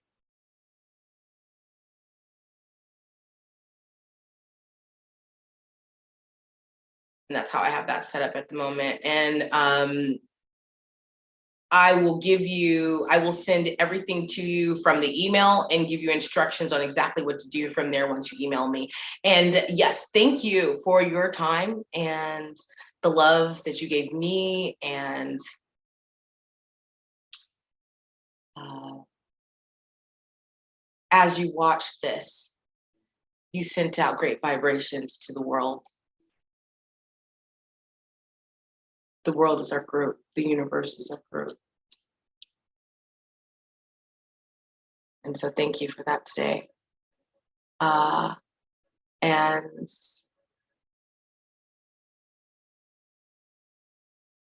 And that's how I have that set up at the moment. And I will send everything to you from the email and give you instructions on exactly what to do from there once you email me. And yes, thank you for your time and the love that you gave me. And as you watched this, you sent out great vibrations to the world. The world is our group. The universe is our group. And so thank you for that today. And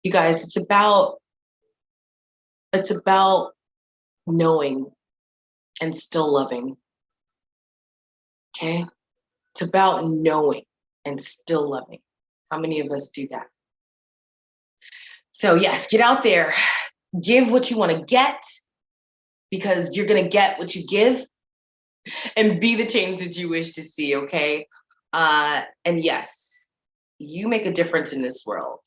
you guys, it's about knowing and still loving. Okay? It's about knowing and still loving. How many of us do that? So yes, get out there, give what you want to get, because you're going to get what you give, and be the change that you wish to see. Okay? And yes, you make a difference in this world.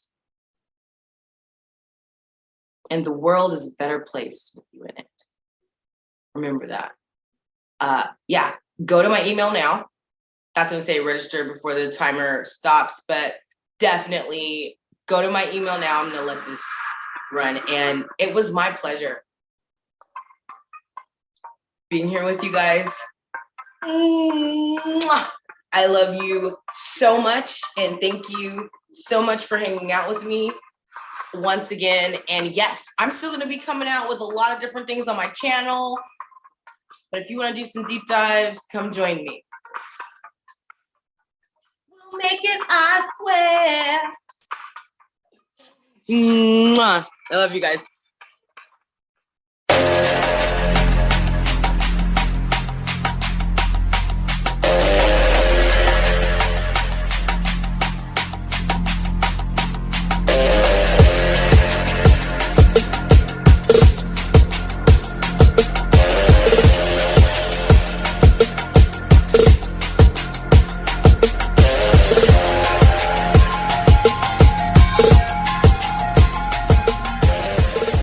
And the world is a better place with you in it. Remember that. Yeah, go to my email now. That's going to say register before the timer stops, but definitely go to my email now. I'm going to let this run. And it was my pleasure being here with you guys. Mwah! I love you so much. And thank you so much for hanging out with me once again. And yes, I'm still going to be coming out with a lot of different things on my channel. But if you want to do some deep dives, come join me. We'll make it, I swear. Mwah. I love you guys.